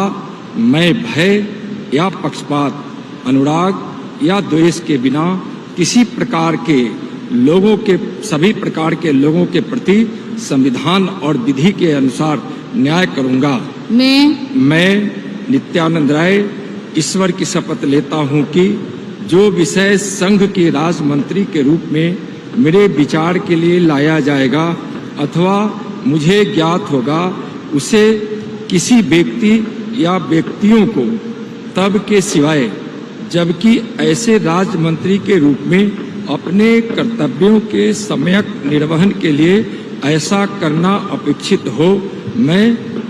मैं भय या पक्षपात, अनुराग या द्वेष के बिना किसी प्रकार के सभी प्रकार के लोगों के प्रति संविधान और विधि के अनुसार न्याय करूंगा। मैं नित्यानंद राय ईश्वर की शपथ लेता हूं कि जो विषय संघ के राजमंत्री के रूप में मेरे विचार के लिए लाया जाएगा अथवा मुझे ज्ञात होगा, उसे किसी व्यक्ति या व्यक्तियों को तब के सिवाय जबकि ऐसे राजमंत्री के रूप में अपने कर्तव्यों के सम्यक निर्वहन के लिए ऐसा करना अपेक्षित हो, मैं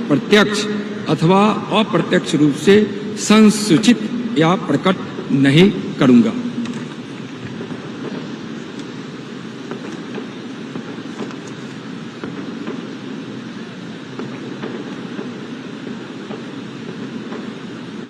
प्रत्यक्ष अथवा अप्रत्यक्ष रूप से संसूचित या प्रकट नहीं करूंगा।